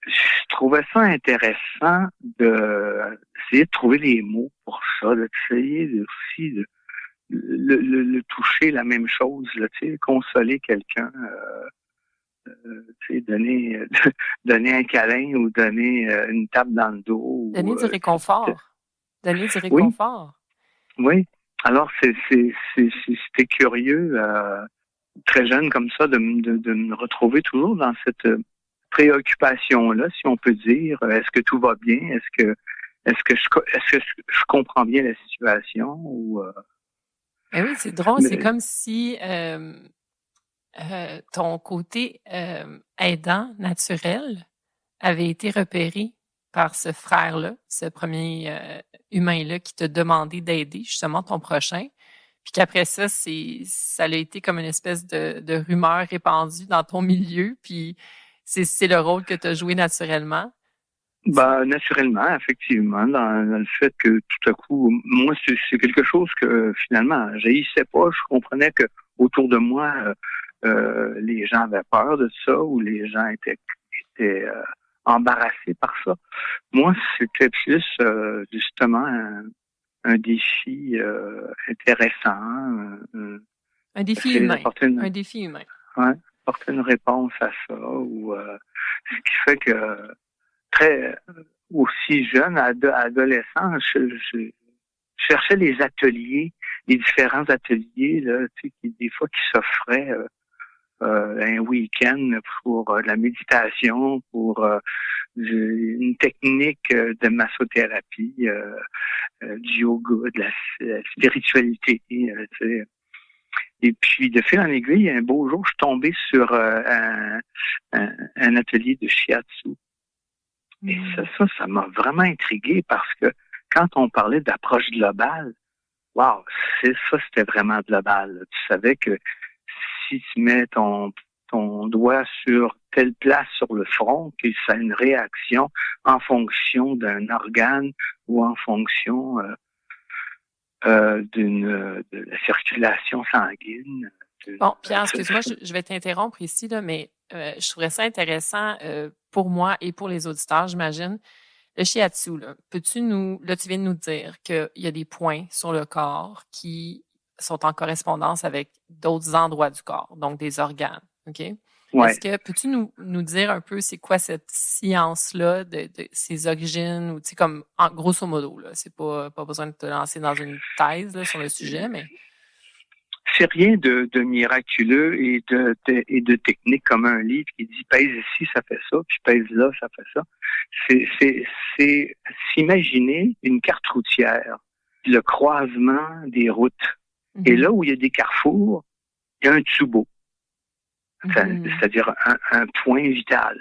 je trouvais ça intéressant d'essayer de trouver les mots pour ça, d'essayer aussi de le toucher, la même chose, là, consoler quelqu'un, donner donner un câlin ou donner une tape dans le dos. Donner du réconfort. Donner du Oui, réconfort. oui. Alors, c'était curieux, très jeune comme ça, de me retrouver toujours dans cette préoccupation-là, si on peut dire. Est-ce que tout va bien? Est-ce que je comprends bien la situation? Ben oui, c'est drôle. Mais, C'est comme si ton côté aidant naturel avait été repéré par ce frère-là, ce premier humain-là qui t'a demandé d'aider justement ton prochain. Puis qu'après ça, ça a été comme une espèce de rumeur répandue dans ton milieu. Puis c'est le rôle que tu as joué naturellement. Naturellement, effectivement, dans le fait que tout à coup, moi, c'est quelque chose que finalement, j'haïssais pas. Je comprenais que autour de moi, les gens avaient peur de ça ou les gens étaient embarrassés par ça. Moi, c'était plus justement un défi intéressant. Un défi humain. Un défi humain. Ouais, apporter une réponse à ça. Ce qui fait que très aussi jeune, adolescent, je cherchais les ateliers, les différents ateliers là, des fois qui s'offraient un week-end pour de la méditation, pour une technique de massothérapie, du yoga, de la spiritualité. Et puis, de fil en aiguille, un beau jour, je suis tombé sur un atelier de shiatsu. Et ça m'a vraiment intrigué parce que quand on parlait d'approche globale, wow, c'était vraiment global. Tu savais que si tu mets ton doigt sur telle place sur le front, que ça a une réaction en fonction d'un organe ou en fonction de la circulation sanguine. Bon, Pierre, excuse-moi, je vais t'interrompre ici, là, mais je trouverais ça intéressant pour moi et pour les auditeurs, j'imagine. Le shiatsu, là, tu viens de nous dire qu'il y a des points sur le corps qui sont en correspondance avec d'autres endroits du corps, donc des organes, OK? Ouais. Est-ce que peux-tu nous dire un peu c'est quoi cette science-là de ses origines ou tu sais comme en grosso modo là, c'est pas besoin de te lancer dans une thèse là, sur le sujet, mais c'est rien de miraculeux et de technique comme un livre qui dit pèse ici, ça fait ça, puis pèse là, ça fait ça. C'est s'imaginer une carte routière, le croisement des routes. Mm-hmm. Et là où il y a des carrefours, il y a un tsubo. Mm-hmm. C'est-à-dire un point vital.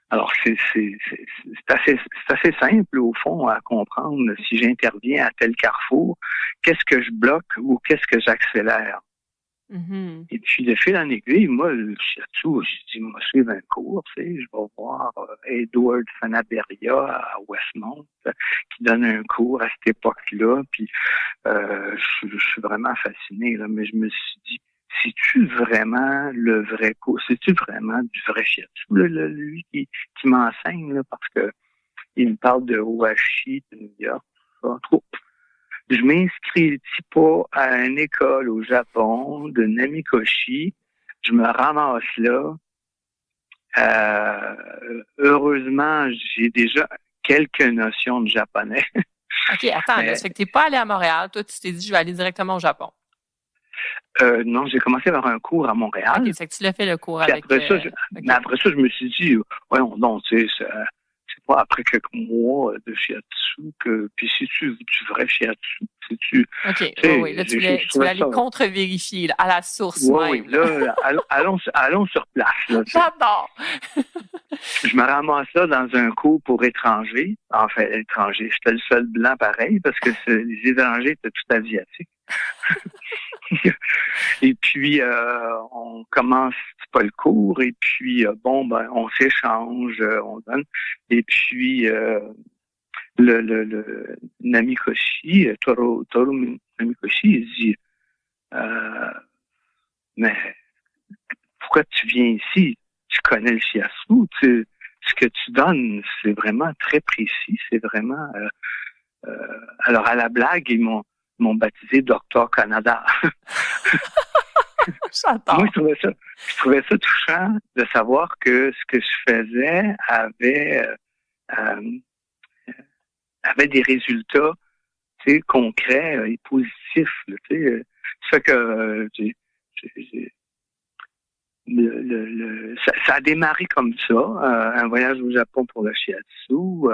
Alors, c'est assez simple, au fond, à comprendre. Si j'interviens à tel carrefour, qu'est-ce que je bloque ou qu'est-ce que j'accélère? Mm-hmm. Et puis, de fil en aiguille, moi, je dis, moi, suivre un cours, tu sais, je vais voir Edward Fanaberia à Westmont, qui donne un cours à cette époque-là, puis je suis vraiment fasciné, là, mais je me suis dit, c'est-tu vraiment le vrai cours? C'est-tu vraiment du vrai shiatsu? Lui qui m'enseigne, là, parce que il me parle de Ohashi, de New York, ça. Je m'inscris pas à une école au Japon, de Namikoshi. Je me ramasse là. Heureusement, j'ai déjà quelques notions de japonais. OK, attends, là, ça fait que t'es pas allé à Montréal. Toi, tu t'es dit, je vais aller directement au Japon. Non, j'ai commencé à avoir un cours à Montréal. OK, c'est que tu l'as fait le cours puis avec... Après ça, mais après ça, je me suis dit, voyons donc, tu sais, c'est pas après quelques mois de shiatsu que... Puis c'est-tu du vrai shiatsu? C'est-tu... OK, oui. Là, tu voulais aller contre-vérifier, là, à la source même. Oui, là, allons sur place. Là, j'adore! Je me ramasse là dans un cours pour étrangers. Enfin, étrangers. J'étais le seul blanc pareil parce que les étrangers étaient tout asiatiques. Et puis, on commence pas le cours, et puis, on s'échange, on donne. Et puis, le Namikoshi, Toru Namikoshi, il dit, mais pourquoi tu viens ici? Tu connais le shiatsu, ce que tu donnes, c'est vraiment très précis, c'est vraiment... alors, à la blague, ils m'ont baptisé Docteur Canada. J'adore. Moi, je trouvais ça touchant de savoir que ce que je faisais avait des résultats, concrets et positifs. Ça fait que ça a démarré comme ça. Un voyage au Japon pour le shiatsu,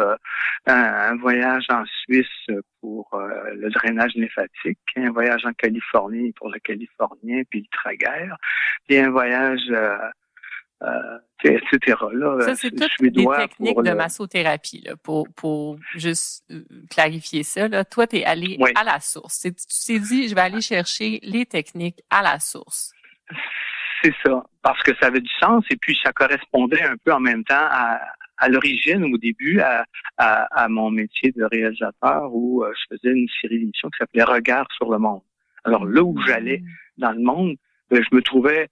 un voyage en Suisse pour le drainage lymphatique, un voyage en Californie pour le californien puis le tragueur, puis un voyage, etc. Là, Ça, c'est toutes des techniques de massothérapie, là, pour juste clarifier ça. Là. Toi, tu es allé à la source. Tu t'es dit, je vais aller chercher les techniques à la source. C'est ça, parce que ça avait du sens et puis ça correspondait un peu en même temps à l'origine, au début, à mon métier de réalisateur où je faisais une série d'émissions qui s'appelait Regard sur le monde. Alors là où j'allais dans le monde, je me trouvais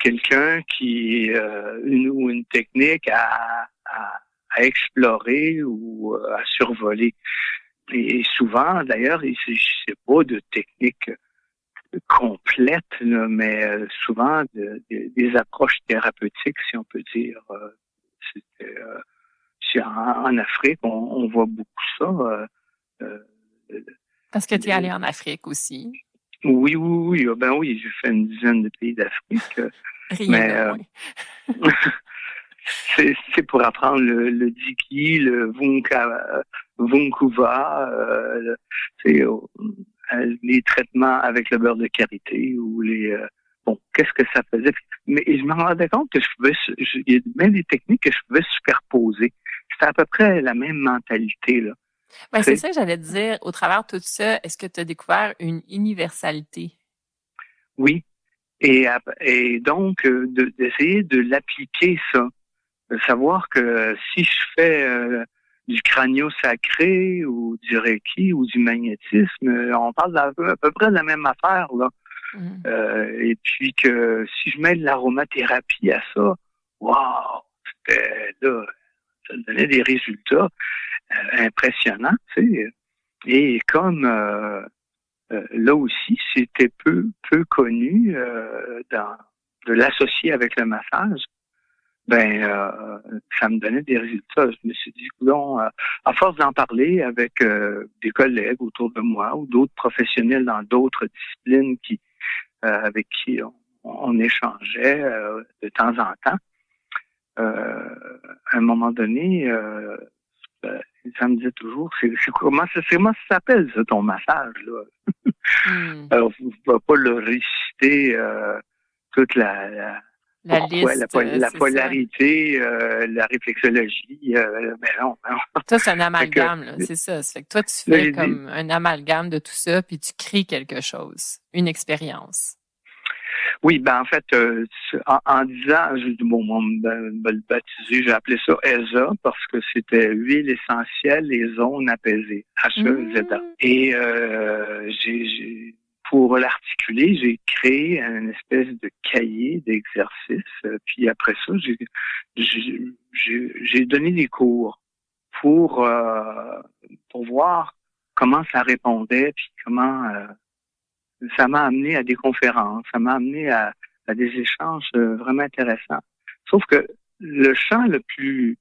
quelqu'un qui une technique à explorer ou à survoler. Et souvent, d'ailleurs, il ne s'agissait pas de techniques complète, là, mais souvent des approches thérapeutiques, si on peut dire. En Afrique, on voit beaucoup ça. Parce que tu es allé en Afrique aussi. Oui. Ben oui, j'ai fait une dizaine de pays d'Afrique. Rien de moins. C'est pour apprendre le Diki, le Vunkuva, les traitements avec le beurre de karité ou qu'est-ce que ça faisait? Mais je me rendais compte que il y a même des techniques que je pouvais superposer. C'était à peu près la même mentalité, là. Ben, c'est ça que j'allais te dire. Au travers de tout ça, est-ce que tu as découvert une universalité? Oui. Et donc, d'essayer de l'appliquer, ça. De savoir que si je fais du crânio-sacré ou du reiki ou du magnétisme, on parle à peu près de la même affaire, là. Et puis que si je mets de l'aromathérapie à ça, wow, là, ça donnait des résultats impressionnants, tu sais. Et comme là aussi, c'était peu connu de l'associer avec le massage, ça me donnait des résultats. Je me suis dit, à force d'en parler avec des collègues autour de moi ou d'autres professionnels dans d'autres disciplines avec qui on échangeait de temps en temps, à un moment donné, ça me disait toujours, comment ça s'appelle, ça, ton massage, là? Alors, vous ne pouvez pas le réciter toute la liste, la polarité, la réflexologie, non. Toi, c'est un amalgame, là, c'est ça. Ça fait que toi, tu fais comme un amalgame de tout ça, puis tu crées quelque chose, une expérience. Oui, en fait, en disant, on me le baptisé, j'ai appelé ça ESA parce que c'était huile essentielle et zone apaisée, H-E-Z-A. Et pour l'articuler, j'ai créé une espèce de cahier d'exercices. Puis après ça, j'ai donné des cours pour voir comment ça répondait, puis comment ça m'a amené à des conférences, ça m'a amené à des échanges vraiment intéressants. Sauf que le champ le plus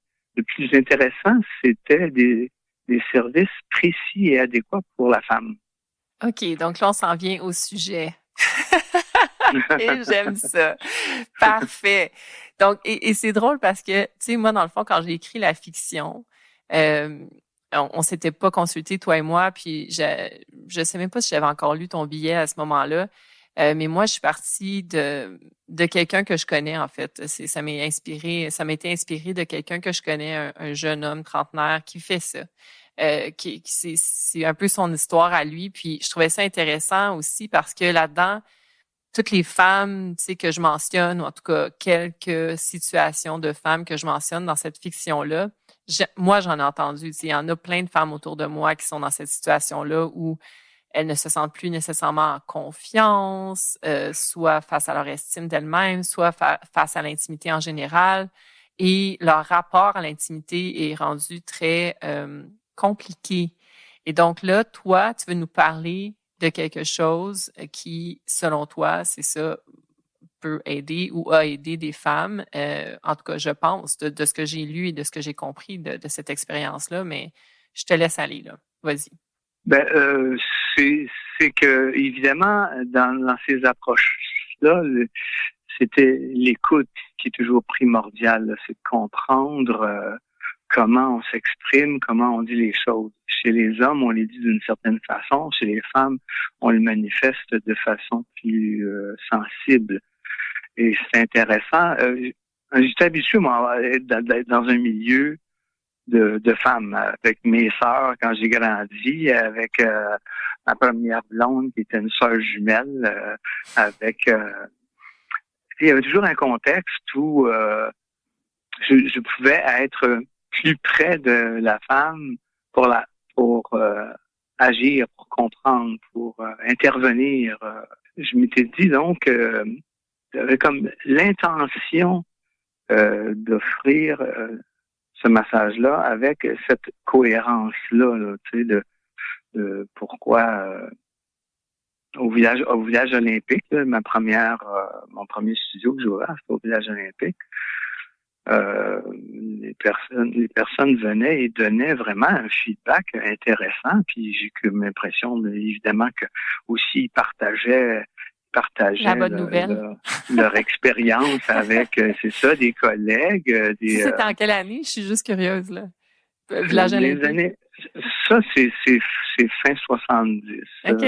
intéressant, c'était des services précis et adéquats pour la femme. OK, donc là, on s'en vient au sujet. Et j'aime ça. Parfait. Donc, et c'est drôle parce que, tu sais, moi, dans le fond, quand j'ai écrit la fiction, on s'était pas consulté, toi et moi, puis je sais même pas si j'avais encore lu ton billet à ce moment-là, mais moi, je suis partie de quelqu'un que je connais, en fait. Ça m'a été inspiré de quelqu'un que je connais, un jeune homme trentenaire qui fait ça. c'est un peu son histoire à lui. Puis je trouvais ça intéressant aussi parce que là-dedans, toutes les femmes, tu sais, que je mentionne, ou en tout cas quelques situations de femmes que je mentionne dans cette fiction-là, moi, j'en ai entendu. Tu sais, il y en a plein de femmes autour de moi qui sont dans cette situation-là où elles ne se sentent plus nécessairement en confiance, soit face à leur estime d'elles-mêmes, soit face à l'intimité en général. Et leur rapport à l'intimité est rendu très compliqué. Et donc là, toi, tu veux nous parler de quelque chose qui, selon toi, c'est ça, peut aider ou a aidé des femmes. En tout cas, je pense, de ce que j'ai lu et de ce que j'ai compris de cette expérience-là, mais je te laisse aller, là. Vas-y. Ben, c'est que, évidemment, dans ces approches-là, c'était l'écoute qui est toujours primordiale. Là. C'est de comprendre comment on s'exprime, comment on dit les choses. Chez les hommes, on les dit d'une certaine façon. Chez les femmes, on le manifeste de façon plus sensible. Et c'est intéressant. J'étais habitué, moi, d'être dans un milieu de femmes, avec mes sœurs quand j'ai grandi, avec ma première blonde qui était une sœur jumelle, avec... il y avait toujours un contexte où je pouvais être plus près de la femme pour agir, pour comprendre, pour intervenir. Je m'étais dit donc j'avais comme l'intention d'offrir ce massage-là avec cette cohérence-là, là, tu sais, de pourquoi au village olympique, là, mon premier studio que j'ai ouvert, c'était au village olympique. Les personnes venaient et donnaient vraiment un feedback intéressant, puis j'ai comme l'impression, évidemment, que aussi ils partageaient La bonne nouvelle. leur expérience avec, c'est ça, des collègues. C'était en quelle année? Je suis juste curieuse, là. Village olympique. Ça, c'est fin 70. OK.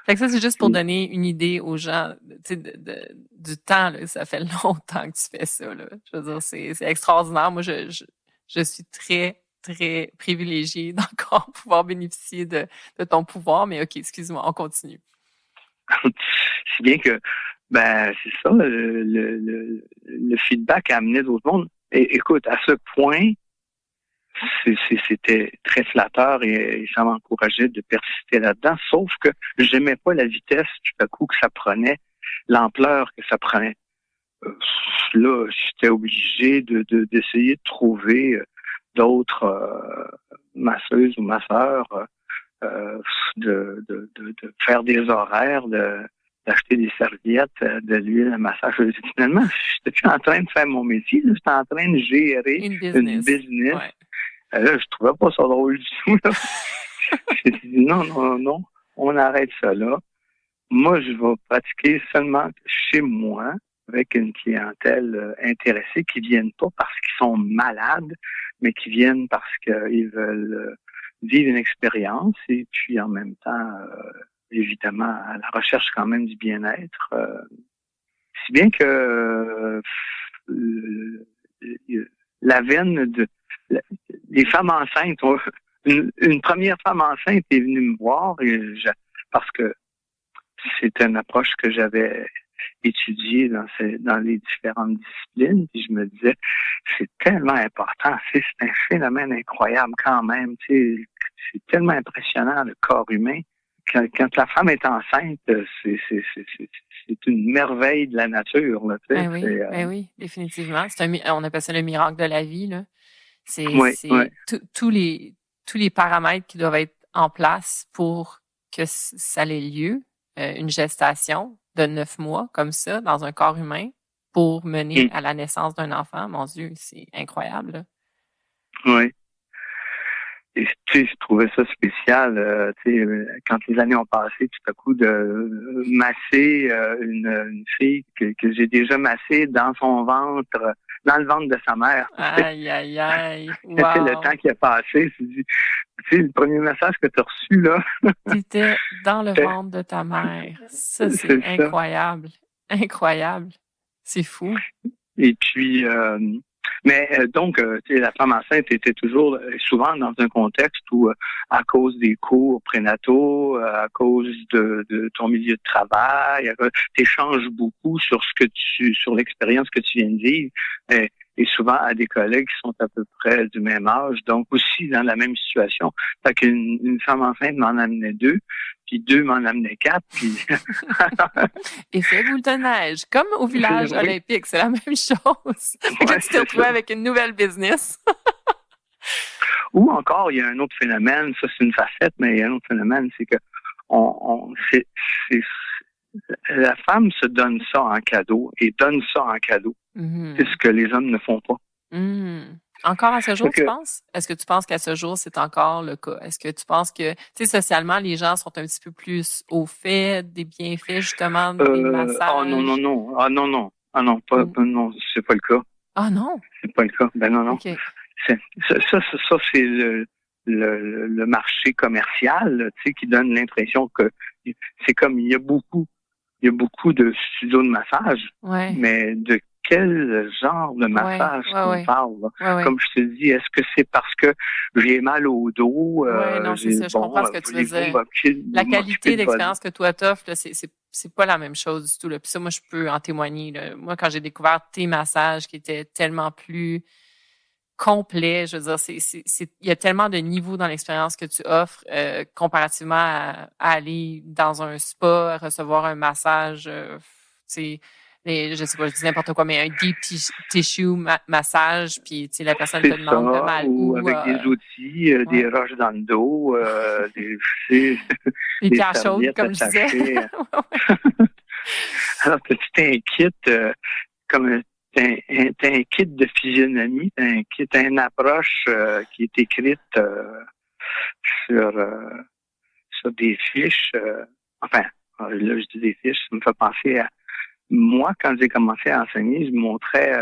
Fait que ça, c'est juste pour donner une idée aux gens, tu sais, du temps, là. Ça fait longtemps que tu fais ça, là. Je veux dire, c'est extraordinaire. Moi, je suis très, très privilégiée d'encore pouvoir bénéficier de ton pouvoir, mais OK, excuse-moi, on continue. Si bien que, ben, c'est ça, le feedback amené d'autres mondes. Et écoute, à ce point, c'était très flatteur et ça m'encourageait de persister là-dedans, sauf que j'aimais pas la vitesse tout à coup que ça prenait, l'ampleur que ça prenait. Là, j'étais obligé d'essayer de trouver d'autres masseuses ou masseurs, de faire des horaires, d'acheter des serviettes, de l'huile à massage. Finalement, j'étais plus en train de faire mon métier, j'étais en train de gérer une business. Ouais. Là, je trouvais pas ça drôle du tout. Là. J'ai dit non, on arrête ça là. Moi, je vais pratiquer seulement chez moi, avec une clientèle intéressée, qui viennent pas parce qu'ils sont malades, mais qui viennent parce qu'ils veulent vivre une expérience et puis en même temps, évidemment, à la recherche quand même du bien-être. Si bien que la veine les femmes enceintes, une première femme enceinte est venue me voir parce que c'est une approche que j'avais étudiée dans les différentes disciplines. Puis je me disais, c'est tellement important, c'est un phénomène incroyable quand même. Tu sais, c'est tellement impressionnant le corps humain. Quand la femme est enceinte, c'est une merveille de la nature. Là, tu sais. Oui, définitivement. On appelle ça le miracle de la vie, là. C'est tous les paramètres qui doivent être en place pour que ça ait lieu, une gestation de 9 mois comme ça dans un corps humain pour mener à la naissance d'un enfant. Mon Dieu, c'est incroyable. Là. Oui. Et tu sais, je trouvais ça spécial, tu sais, quand les années ont passé, tout à coup de masser une fille que j'ai déjà massée dans son ventre, dans le ventre de sa mère. Aïe, aïe, aïe. Wow. Le temps qui a passé, tu sais, le premier message que tu as reçu, là. T'étais dans le ventre de ta mère. Ça, c'est incroyable. Incroyable. C'est fou. Et puis, Mais donc, la femme enceinte était toujours souvent dans un contexte où, à cause des cours prénataux, à cause de ton milieu de travail, tu échanges beaucoup sur l'expérience que tu viens de vivre. Et souvent à des collègues qui sont à peu près du même âge, donc aussi dans la même situation. Fait qu'une femme enceinte m'en amenait 2, puis 2 m'en amenaient 4, puis... Effet boule de neige, comme au village Oui. olympique, c'est la même chose. Fait que tu t'es retrouvé avec une nouvelle business. Ou encore, il y a un autre phénomène, ça c'est une facette, mais il y a un autre phénomène, c'est que la femme se donne ça en cadeau et donne ça en cadeau. C'est ce que les hommes ne font pas. Encore à ce jour, tu penses? Est-ce que tu penses qu'à ce jour, c'est encore le cas? Est-ce que tu penses que, tu sais, socialement, les gens sont un petit peu plus au fait des bienfaits, justement, des massages? Oh non. Ah non, non, c'est pas le cas. Ah non? C'est pas le cas. Ben non. Okay. Ça, c'est le marché commercial, tu sais, qui donne l'impression que c'est comme il y a beaucoup de studios de massage, mais de quel genre de massage qu'on parle? Comme je te dis, est-ce que c'est parce que j'ai mal au dos? Non, c'est ça, je comprends ce que tu veux dire. La qualité d'expérience que toi t'offres, c'est pas la même chose du tout. Là. Puis ça, moi, je peux en témoigner. Là. Moi, quand j'ai découvert tes massages qui étaient tellement plus complets, je veux dire, il y a tellement de niveaux dans l'expérience que tu offres comparativement à aller dans un spa, recevoir un massage, tu sais, je sais pas, je dis n'importe quoi, mais un deep tissue massage, puis tu sais, la personne te demande de mal ou avec des outils, des roches dans le dos, des pierres chaudes, comme je disais. Alors que tu t'inquiètes comme t'as un kit de physionomie, t'as une approche qui est écrite sur des fiches. Enfin, là, je dis des fiches, ça me fait penser à moi, quand j'ai commencé à enseigner, je montrais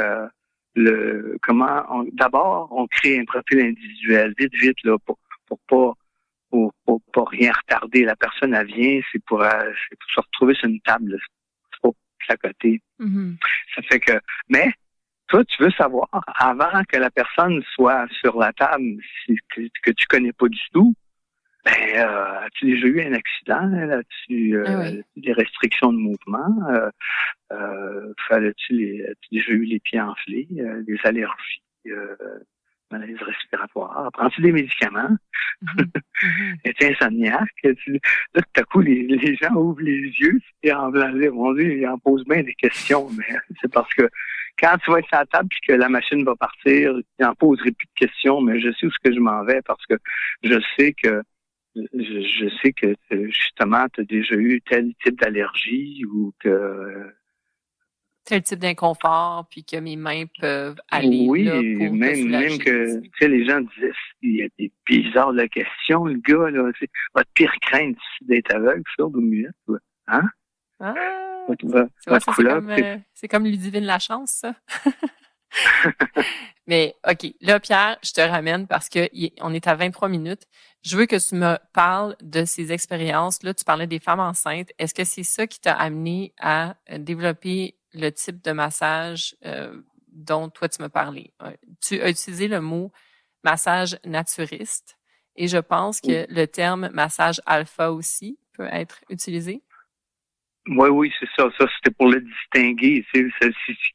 comment d'abord on crée un profil individuel, vite, là, pour pas rien retarder. La personne, elle vient, c'est pour se retrouver sur une table, c'est pas à côté. Mm-hmm. Ça fait que, mais toi, tu veux savoir, avant que la personne soit sur la table, que tu connais pas du tout, as-tu déjà eu un accident? As-tu des restrictions de mouvement? As-tu déjà eu les pieds enflés? Des allergies? Malaises respiratoires? Prends-tu des médicaments? Es-tu insomniaque? Là, tout à coup, les gens ouvrent les yeux et en blanc, mon Dieu, ils en posent bien des questions, mais c'est parce que quand tu vas être à la table et que la machine va partir, ils n'en poseraient plus de questions, mais je sais où ce que je m'en vais parce que je sais que justement, tu as déjà eu tel type d'allergie ou que tel type d'inconfort, puis que mes mains peuvent aller là pour te soulager. Même que tu sais, les gens disaient il y a des bizarres de questions, le gars, là, c'est votre pire crainte d'être aveugle, sourd ou muette, hein? Ah! C'est c'est comme Ludivine Lachance, ça. Mais, OK. Là, Pierre, je te ramène parce que on est à 23 minutes. Je veux que tu me parles de ces expériences. Là, tu parlais des femmes enceintes. Est-ce que c'est ça qui t'a amené à développer le type de massage dont toi, tu me parlais? Tu as utilisé le mot massage naturiste et je pense que le terme massage alpha aussi peut être utilisé. Oui, c'est ça. Ça, c'était pour le distinguer. Si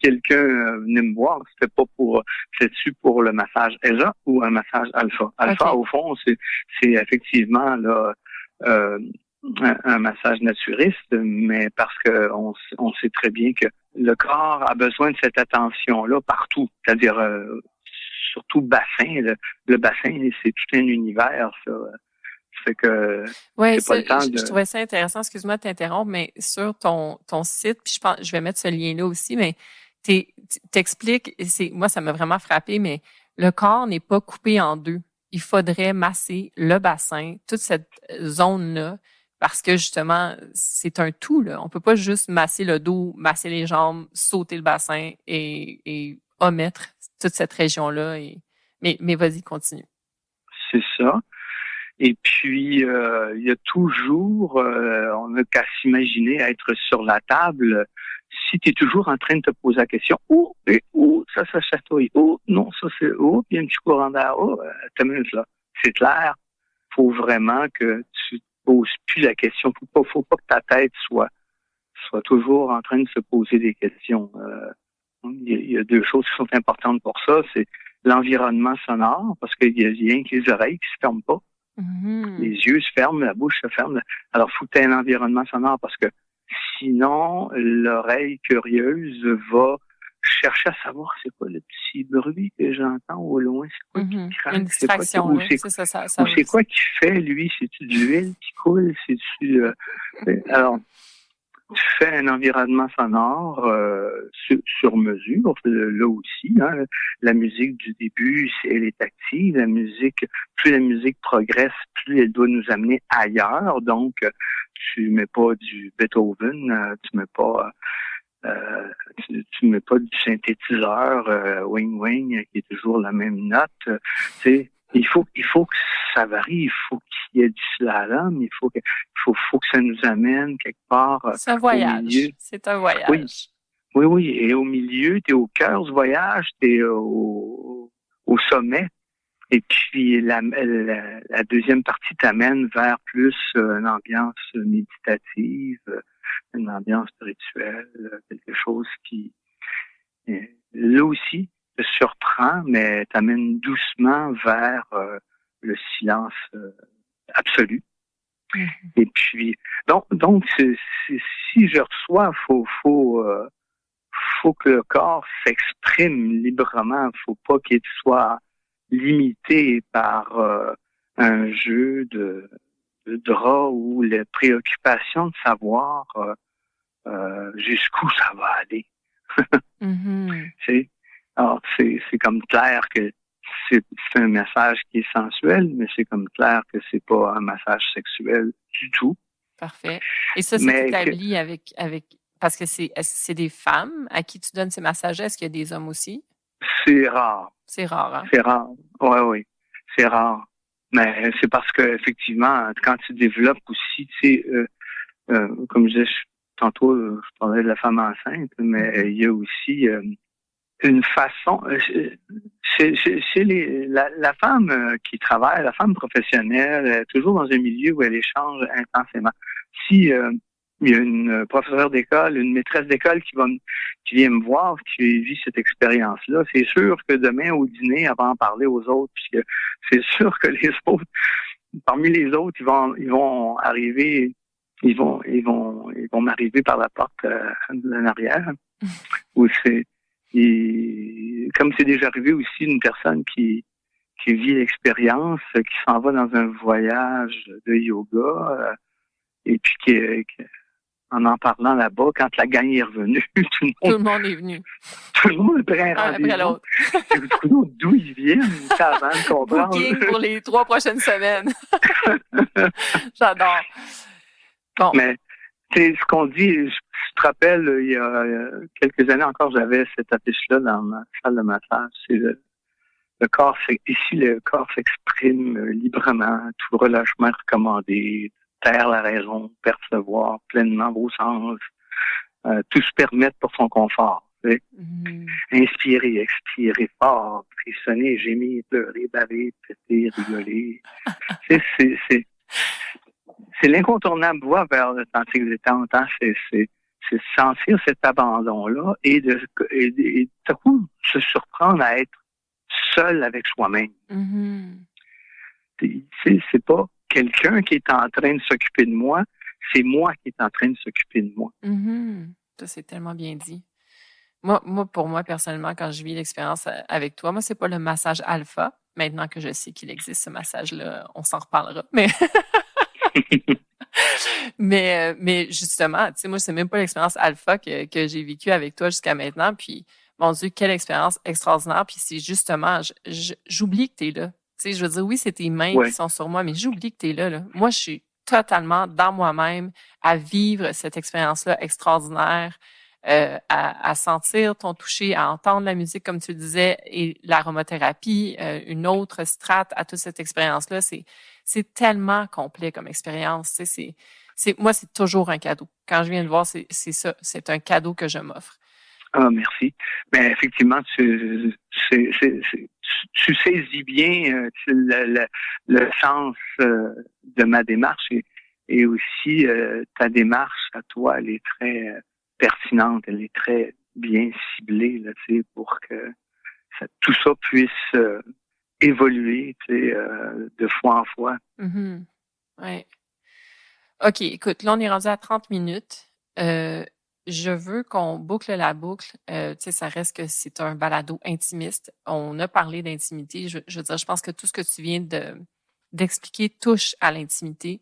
quelqu'un venait me voir, c'est-tu pour le massage ESA ou un massage alpha? Alpha, au fond, c'est effectivement là un massage naturiste, mais parce que on sait très bien que le corps a besoin de cette attention-là partout. C'est-à-dire surtout bassin. Le bassin, c'est tout un univers, ça. Fait que je trouvais ça intéressant. Excuse-moi de t'interrompre, mais sur ton site, puis je vais mettre ce lien-là aussi, mais t'expliques, moi, ça m'a vraiment frappé, mais le corps n'est pas coupé en deux. Il faudrait masser le bassin, toute cette zone-là, parce que justement, c'est un tout, là. On peut pas juste masser le dos, masser les jambes, sauter le bassin et omettre toute cette région-là. Mais vas-y, continue. C'est ça. Et puis, il y a toujours, on n'a qu'à s'imaginer être sur la table. Si tu es toujours en train de te poser la question, ça chatouille, non, ça c'est, puis il y a un petit courant d'air, t'as une minute là, c'est clair. Faut vraiment que tu te poses plus la question. Faut pas que ta tête soit toujours en train de se poser des questions. Il y a deux choses qui sont importantes pour ça, c'est l'environnement sonore, parce qu'il y a rien que les oreilles qui se ferment pas. Mm-hmm. Les yeux se ferment, la bouche se ferme. Alors, faut que tu aies un environnement sonore, parce que sinon, l'oreille curieuse va chercher à savoir c'est quoi le petit bruit que j'entends au loin, c'est quoi qui craque, une distraction, là. C'est quoi qui fait, lui, c'est-tu de l'huile qui coule, c'est-tu... alors, tu fais un environnement sonore sur mesure, là aussi. Hein, la musique du début, elle est active. Plus la musique progresse, plus elle doit nous amener ailleurs. Donc, tu mets pas du Beethoven, tu mets pas du synthétiseur wing wing qui est toujours la même note. Tu sais, il faut que ça varie, il faut qu'il y ait du slalom, il faut que ça nous amène quelque part c'est un voyage. au milieu. C'est un voyage. Oui, et au milieu, t'es au cœur du voyage, t'es au sommet. Et puis la deuxième partie t'amène vers plus une ambiance méditative, une ambiance spirituelle, quelque chose qui là aussi te surprend, mais t'amène doucement vers le silence absolu. Mm-hmm. Et puis donc si je reçois, faut que le corps s'exprime librement, faut pas qu'il soit limité par un jeu de draps ou les préoccupations de savoir jusqu'où ça va aller. Mm-hmm. Alors, c'est comme clair que c'est un message qui est sensuel, mais c'est comme clair que c'est pas un message sexuel du tout. Parfait. Et ça, c'est établi avec parce que c'est des femmes à qui tu donnes ces massages. Est-ce qu'il y a des hommes aussi? C'est rare. C'est rare, hein? C'est rare. Oui. C'est rare. Mais c'est parce que effectivement, quand tu développes aussi, tu sais, comme je disais tantôt, je parlais de la femme enceinte, mais il y a aussi une façon. Chez la femme qui travaille, la femme professionnelle, est toujours dans un milieu où elle échange intensément. Si il y a une professeure d'école, une maîtresse d'école qui vient me voir, qui vit cette expérience-là, c'est sûr que demain au dîner, elle va en parler aux autres, puisque c'est sûr que les autres, parmi les autres, ils vont arriver, ils vont m'arriver par la porte en arrière, où comme c'est déjà arrivé aussi une personne qui vit l'expérience, qui s'en va dans un voyage de yoga, et puis en parlant là-bas, quand la gang est revenue, tout le monde est venu. Tout le monde est prêt à après l'autre. D'où ils viennent, avant de comprendre. Booking pour les 3 prochaines semaines. J'adore. Bon. Mais c'est ce qu'on dit, je te rappelle, il y a quelques années encore, j'avais cette affiche-là dans ma salle de massage. C'est le corps, ici, le corps s'exprime librement, tout relâchement est recommandé, taire la raison, percevoir pleinement vos sens, tout se permettre pour son confort. Inspirer, expirer fort, frissonner, gémir, pleurer, baver, péter, rigoler. C'est l'incontournable voie vers l'authentique détente. Hein? C'est sentir cet abandon-là et de se surprendre à être seul avec soi-même. C'est pas quelqu'un qui est en train de s'occuper de moi, c'est moi qui est en train de s'occuper de moi. Ça, c'est tellement bien dit. Moi, pour moi, personnellement, quand je vis l'expérience avec toi, moi, c'est pas le massage alpha. Maintenant que je sais qu'il existe ce massage-là, on s'en reparlera. Mais justement, tu sais, moi, c'est même pas l'expérience alpha que j'ai vécue avec toi jusqu'à maintenant. Puis, mon Dieu, quelle expérience extraordinaire. Puis c'est justement, j'oublie que t'es là. Tu sais, je veux dire, oui, c'est tes mains qui sont sur moi, mais j'oublie que t'es là. Moi, je suis totalement dans moi-même à vivre cette expérience-là extraordinaire à sentir ton toucher, à entendre la musique, comme tu le disais, et l'aromathérapie, une autre strate à toute cette expérience-là. C'est tellement complet comme expérience. Tu sais, moi, c'est toujours un cadeau. Quand je viens de voir, c'est ça. C'est un cadeau que je m'offre. Ah, merci. Mais effectivement, tu saisis bien le sens de ma démarche et aussi ta démarche à toi, elle est très pertinente, elle est très bien ciblée là, tu sais, pour que tout ça puisse évoluer, tu sais, de fois en fois. Mm-hmm. Ouais. OK, écoute, là, on est rendu à 30 minutes. Je veux qu'on boucle la boucle. Tu sais, ça reste que c'est un balado intimiste. On a parlé d'intimité. Je veux dire, je pense que tout ce que tu viens d'expliquer touche à l'intimité.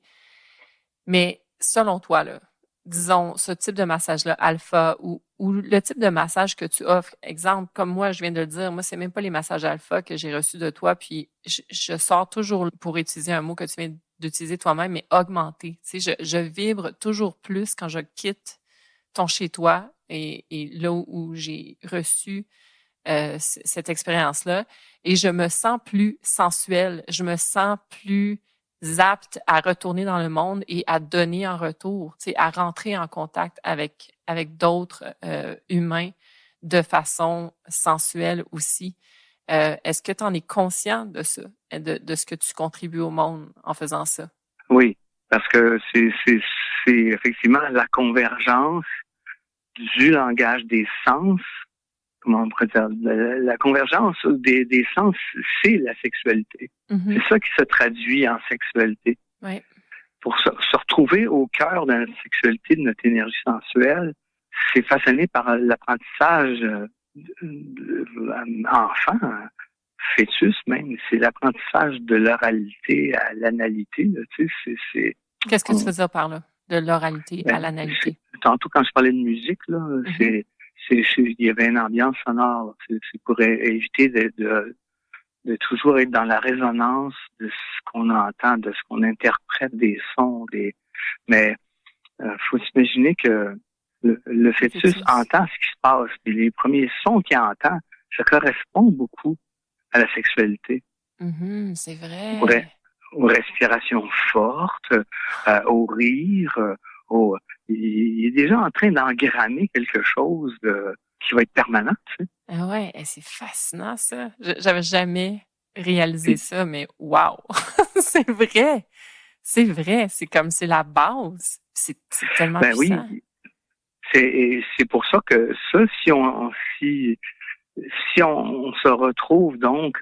Mais selon toi, là, disons, ce type de massage-là, alpha, ou le type de massage que tu offres, exemple, comme moi, je viens de le dire, moi, c'est même pas les massages alpha que j'ai reçus de toi, puis je sors toujours, pour utiliser un mot que tu viens d'utiliser toi-même, mais augmenter. Tu sais, je vibre toujours plus quand je quitte ton chez-toi et là où j'ai reçu cette expérience-là, et je me sens plus sensuelle, je me sens plus apte à retourner dans le monde et à donner en retour, tu sais, à rentrer en contact avec d'autres humains de façon sensuelle aussi. Est-ce que tu en es conscient de ça, de ce que tu contribues au monde en faisant ça? Oui, parce que c'est effectivement la convergence du langage des sens. Comment on pourrait dire, la convergence des sens, c'est la sexualité. Mm-hmm. C'est ça qui se traduit en sexualité. Ouais. Pour se retrouver au cœur de notre sexualité, de notre énergie sensuelle, c'est façonné par l'apprentissage enfant, fœtus même. C'est l'apprentissage de l'oralité à l'analité. Tu sais, Qu'est-ce que tu veux dire par là, de l'oralité à l'analité? Tantôt, quand je parlais de musique, là, mm-hmm. Il y avait une ambiance sonore. C'est pour éviter de toujours être dans la résonance de ce qu'on entend, de ce qu'on interprète des sons. Mais faut s'imaginer que le fœtus entend ce qui se passe. Et les premiers sons qu'il entend, ça correspond beaucoup à la sexualité. Mm-hmm, c'est vrai. Aux respirations fortes, au rire, il est déjà en train d'engrammer quelque chose qui va être permanent. Tu sais. Ah ouais, c'est fascinant ça. J'avais jamais réalisé ça, mais wow, c'est vrai. C'est vrai, c'est la base. C'est tellement puissant. Oui, c'est pour ça que ça, si on se retrouve donc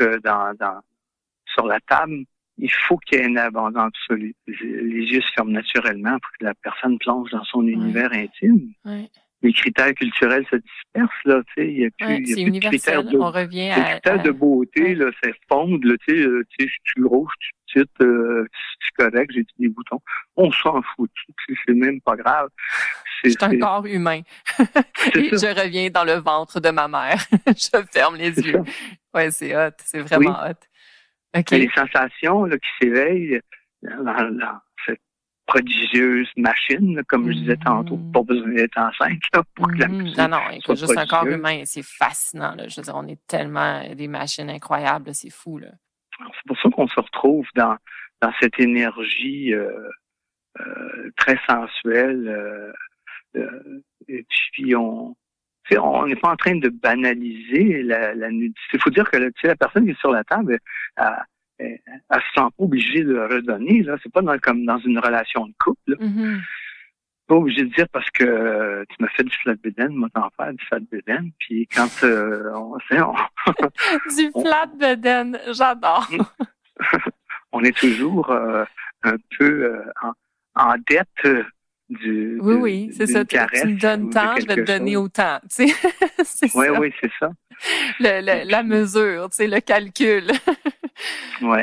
sur la table, il faut qu'il y ait une abondance absolue. Les yeux se ferment naturellement pour que la personne plonge dans son univers intime. Ouais. Les critères culturels se dispersent, là, tu sais, il y a plus de critères on revient les critères de beauté, là, ça fonde, là, tu sais, je suis gros, je suis petite, je suis correct, j'ai des boutons. On s'en fout, c'est même pas grave. C'est un corps humain. Et je reviens dans le ventre de ma mère. Je ferme les yeux. Ouais, c'est hot, c'est vraiment hot. Okay. Les sensations là, qui s'éveillent dans cette prodigieuse machine, là, comme je disais tantôt, pas besoin d'être enceinte là, pour que la musique non, écoute, juste un corps humain, c'est fascinant. Là. Je veux dire, on est tellement des machines incroyables, c'est fou. Là. C'est pour ça qu'on se retrouve dans cette énergie très sensuelle. Et puis on n'est pas en train de banaliser la nudité. Il faut dire que la personne qui est sur la table, elle se sent pas obligée de redonner. Là, c'est pas comme dans une relation de couple. Là. Mm-hmm. Pas obligé de dire parce que tu m'as fait du flat beden, moi t'en fais du flat beden. Puis quand du flat beden, j'adore. On est toujours un peu en dette. Oui, c'est ça. Tu me donnes tant, je vais te donner autant. Tu sais, c'est ça. Oui, c'est ça. La mesure, tu sais, le calcul. Oui.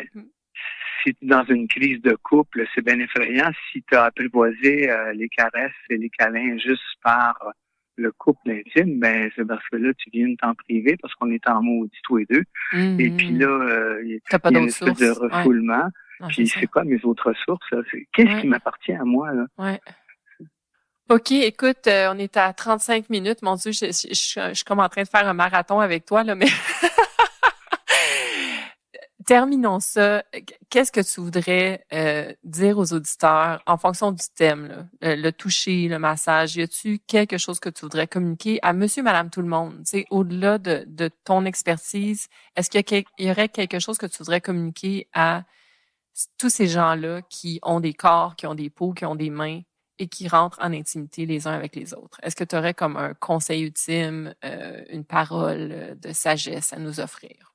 Si tu es dans une crise de couple, c'est bien effrayant. Si tu as apprivoisé les caresses et les câlins juste par le couple intime, ben c'est parce que là, tu viens de t'en priver parce qu'on est en maudit tous les deux. Mm-hmm. Et puis là, il y a une espèce de refoulement. Ouais. Puis c'est quoi mes autres sources? Qu'est-ce qui m'appartient à moi? Là? Ouais. OK, écoute, on est à 35 minutes. Mon Dieu, je suis comme en train de faire un marathon avec toi, là, mais terminons ça. Qu'est-ce que tu voudrais dire aux auditeurs en fonction du thème, là? Le toucher, le massage? Y a-tu quelque chose que tu voudrais communiquer à monsieur, madame, tout le monde? Tu sais, au-delà de ton expertise, est-ce qu'il y aurait quelque chose que tu voudrais communiquer à tous ces gens-là qui ont des corps, qui ont des peaux, qui ont des mains et qui rentrent en intimité les uns avec les autres? Est-ce que tu aurais comme un conseil ultime, une parole de sagesse à nous offrir?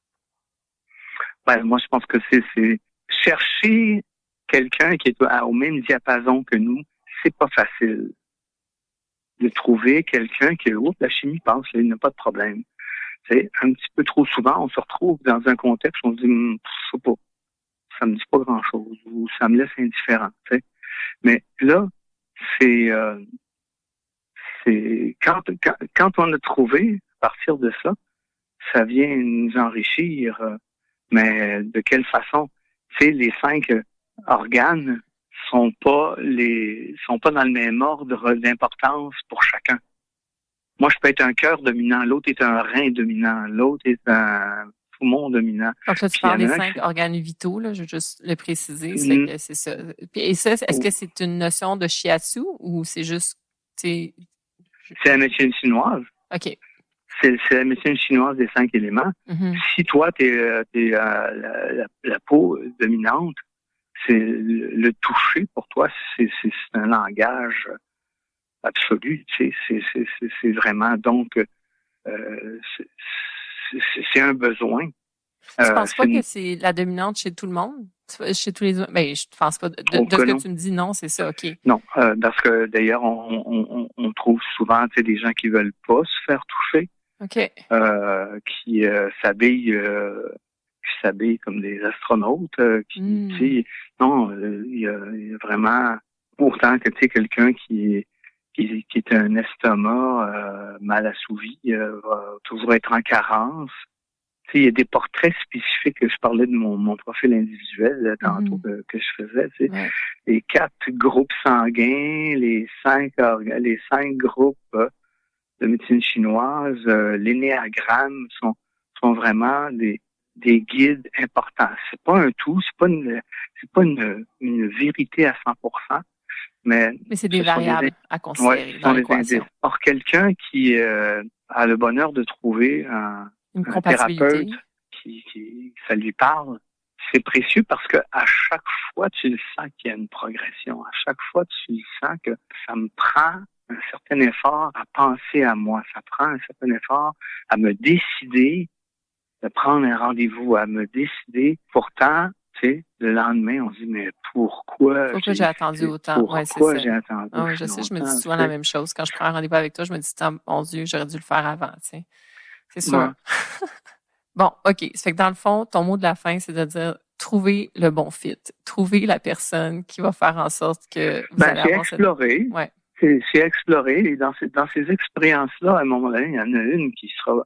Ben, moi, je pense que c'est chercher quelqu'un qui est au même diapason que nous, c'est pas facile. De trouver quelqu'un qui, oups, la chimie passe, là, il n'a pas de problème. C'est un petit peu trop souvent, on se retrouve dans un contexte où on se dit, je sais pas, ça me dit pas grand-chose, ou ça me laisse indifférent, tu sais. Mais là, c'est, quand on a trouvé, à partir de ça, ça vient nous enrichir, mais de quelle façon? Tu sais, les 5 organes sont pas dans le même ordre d'importance pour chacun. Moi, je peux être un cœur dominant, l'autre est un rein dominant, l'autre est un poumon dominant. Donc là, tu Puis il y parles en des a un 5 organes vitaux, là, je veux juste le préciser, c'est que c'est ça. Puis, et ça, est-ce que c'est une notion de shiatsu ou c'est juste, tu sais... c'est la médecine chinoise. OK. C'est la médecine chinoise des 5 éléments. Mm-hmm. Si toi, t'es la peau dominante, c'est le toucher pour toi, c'est un langage absolu. Tu sais, c'est vraiment donc c'est un besoin. Tu penses pas que c'est la dominante chez tout le monde? Chez tous les... Ben, je pense pas. De ce que tu me dis, non, c'est ça, OK. Non, parce que d'ailleurs, on trouve souvent des gens qui veulent pas se faire toucher, OK. qui s'habillent comme des astronautes, tu sais, non, il y a vraiment, autant que tu sais, quelqu'un qui est un estomac mal assouvi, va toujours être en carence. Tu sais, il y a des portraits spécifiques. Je parlais de mon profil individuel tantôt que je faisais. Tu sais. Ouais. Les 4 groupes sanguins, les 5 groupes de médecine chinoise, l'énéagramme sont vraiment des guides importants. C'est pas un tout, c'est pas une vérité à 100%, mais c'est des variables à considérer dans l'équation. Or, quelqu'un qui a le bonheur de trouver une un thérapeute qui ça lui parle, c'est précieux parce que à chaque fois, tu le sens qu'il y a une progression. À chaque fois, tu le sens que ça me prend un certain effort à penser à moi. Ça prend un certain effort à me décider de prendre un rendez-vous, à me décider. Pourtant, tu sais, le lendemain, on se dit, mais pourquoi j'ai attendu autant? Pourquoi j'ai attendu oui, je sais, je me dis souvent la même chose. Quand je prends un rendez-vous avec toi, je me dis, mon Dieu, j'aurais dû le faire avant, tu sais. C'est sûr. Ouais. Bon, OK. Ça fait que dans le fond, ton mot de la fin, c'est de dire trouver le bon fit. Trouver la personne qui va faire en sorte que vous allez avoir explorer. Ouais. C'est explorer. Et dans ces expériences-là, à un moment donné, il y en a une qui sera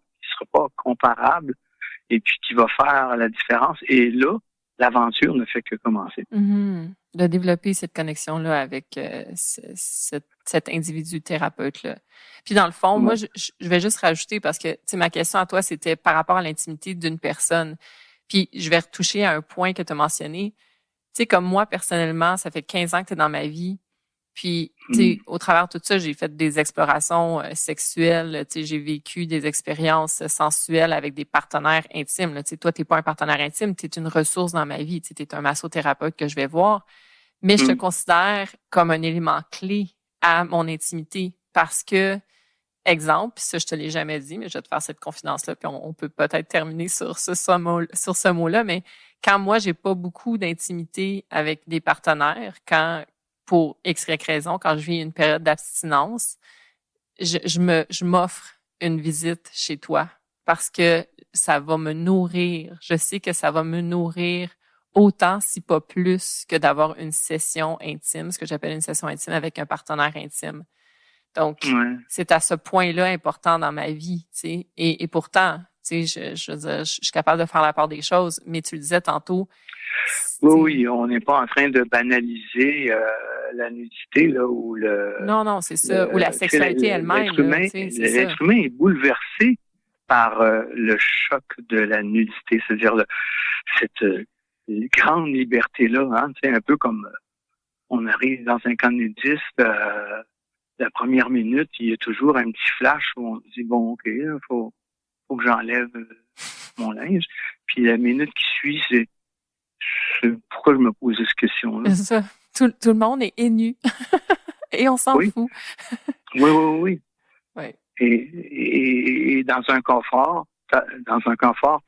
pas comparable et puis qui va faire la différence. Et là, l'aventure ne fait que commencer. Mm-hmm. De développer cette connexion-là avec cet individu thérapeute-là. Puis dans le fond, moi, je vais juste rajouter parce que, tu sais, ma question à toi, c'était par rapport à l'intimité d'une personne. Puis je vais retoucher à un point que tu as mentionné. Tu sais, comme moi, personnellement, ça fait 15 ans que tu es dans ma vie. Puis, tu sais, au travers de tout ça, j'ai fait des explorations sexuelles. Tu sais, j'ai vécu des expériences sensuelles avec des partenaires intimes. Tu sais, toi, t'es pas un partenaire intime, t'es une ressource dans ma vie. Tu sais, t'es un massothérapeute que je vais voir. Mais je te considère comme un élément clé à mon intimité parce que, exemple, ça, je te l'ai jamais dit, mais je vais te faire cette confidence-là, puis on peut peut-être terminer sur ce mot-là, mais quand moi, j'ai pas beaucoup d'intimité avec des partenaires, pour X raison, quand je vis une période d'abstinence, je m'offre une visite chez toi parce que ça va me nourrir. Je sais que ça va me nourrir autant, si pas plus, que d'avoir une session intime, ce que j'appelle une session intime avec un partenaire intime. Donc, c'est à ce point-là important dans ma vie, tu sais. Et pourtant, tu sais, je veux dire, je suis capable de faire la part des choses, mais tu le disais tantôt. Oui, on n'est pas en train de banaliser la nudité là ou Non, c'est ça. Ou la sexualité elle-même. L'être humain est bouleversé par le choc de la nudité, c'est-à-dire cette grande liberté-là, hein, un peu comme on arrive dans un camp nudiste, la première minute, il y a toujours un petit flash où on dit, bon, OK, il faut que j'enlève mon linge. Puis la minute qui suit, c'est pourquoi je me pose cette question-là? C'est ça. Tout le monde est nu. Et on s'en fout. Oui. Ouais. Et dans un confort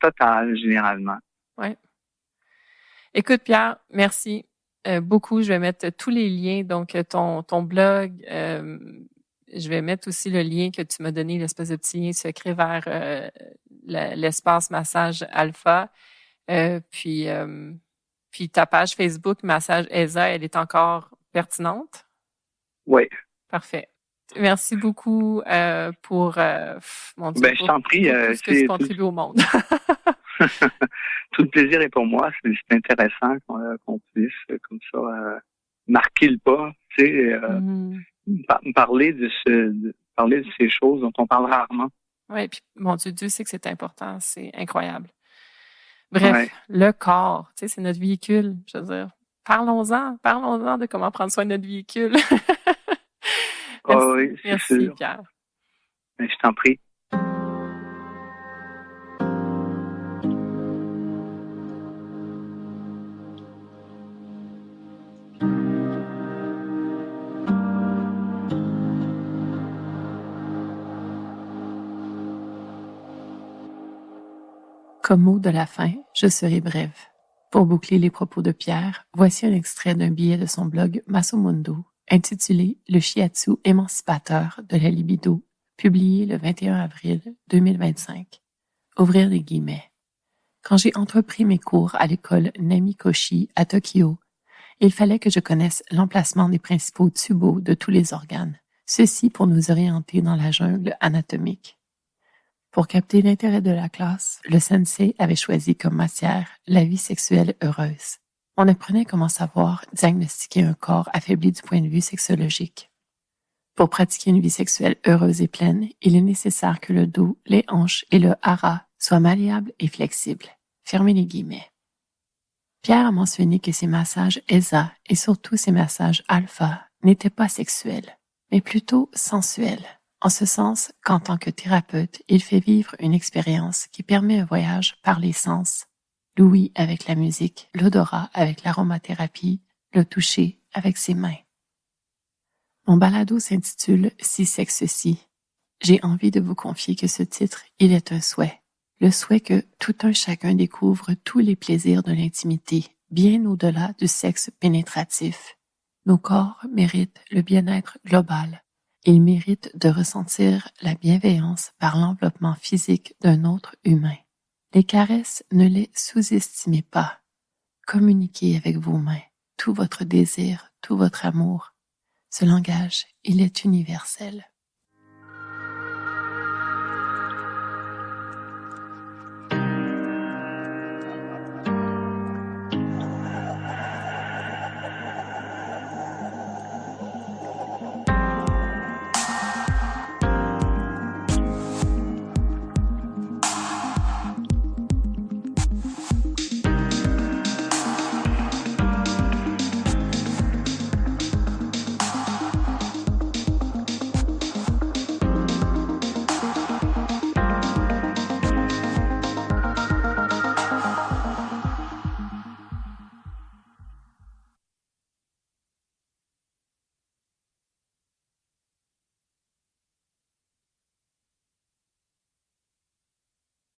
total, généralement. Oui. Écoute, Pierre, merci beaucoup. Je vais mettre tous les liens, donc ton blog. Je vais mettre aussi le lien que tu m'as donné, l'espèce de petit lien secret vers l'espace massage alpha. Puis ta page Facebook, Massage ESA, elle est encore pertinente? Oui. Parfait. Merci beaucoup pour mon Dieu, je t'en prie, tout ce que tu contribues au monde. Tout le plaisir est pour moi. C'est intéressant qu'on puisse comme ça marquer le pas, tu sais, parler de ces choses dont on parle rarement. Oui, puis mon Dieu sait que c'est important, c'est incroyable. Bref, le corps, tu sais, c'est notre véhicule, je veux dire. Parlons-en de comment prendre soin de notre véhicule. Merci, Pierre. Je t'en prie. Comme mot de la fin, je serai brève. Pour boucler les propos de Pierre, voici un extrait d'un billet de son blog Massomundo, intitulé « Le shiatsu émancipateur de la libido », publié le 21 avril 2025. Ouvrir les guillemets. Quand j'ai entrepris mes cours à l'école Namikoshi à Tokyo, il fallait que je connaisse l'emplacement des principaux tubos de tous les organes, ceci pour nous orienter dans la jungle anatomique. Pour capter l'intérêt de la classe, le sensei avait choisi comme matière la vie sexuelle heureuse. On apprenait comment savoir diagnostiquer un corps affaibli du point de vue sexologique. Pour pratiquer une vie sexuelle heureuse et pleine, il est nécessaire que le dos, les hanches et le hara soient malléables et flexibles. Fermez les guillemets. Pierre a mentionné que ses massages ESA et surtout ses massages alpha n'étaient pas sexuels, mais plutôt sensuels. En ce sens qu'en tant que thérapeute, il fait vivre une expérience qui permet un voyage par les sens. L'ouïe avec la musique, l'odorat avec l'aromathérapie, le toucher avec ses mains. Mon balado s'intitule « Si sexe si ». J'ai envie de vous confier que ce titre, il est un souhait. Le souhait que tout un chacun découvre tous les plaisirs de l'intimité, bien au-delà du sexe pénétratif. Nos corps méritent le bien-être global. Ils méritent de ressentir la bienveillance par l'enveloppement physique d'un autre humain. Les caresses, ne les sous-estimez pas. Communiquez avec vos mains, tout votre désir, tout votre amour. Ce langage, il est universel.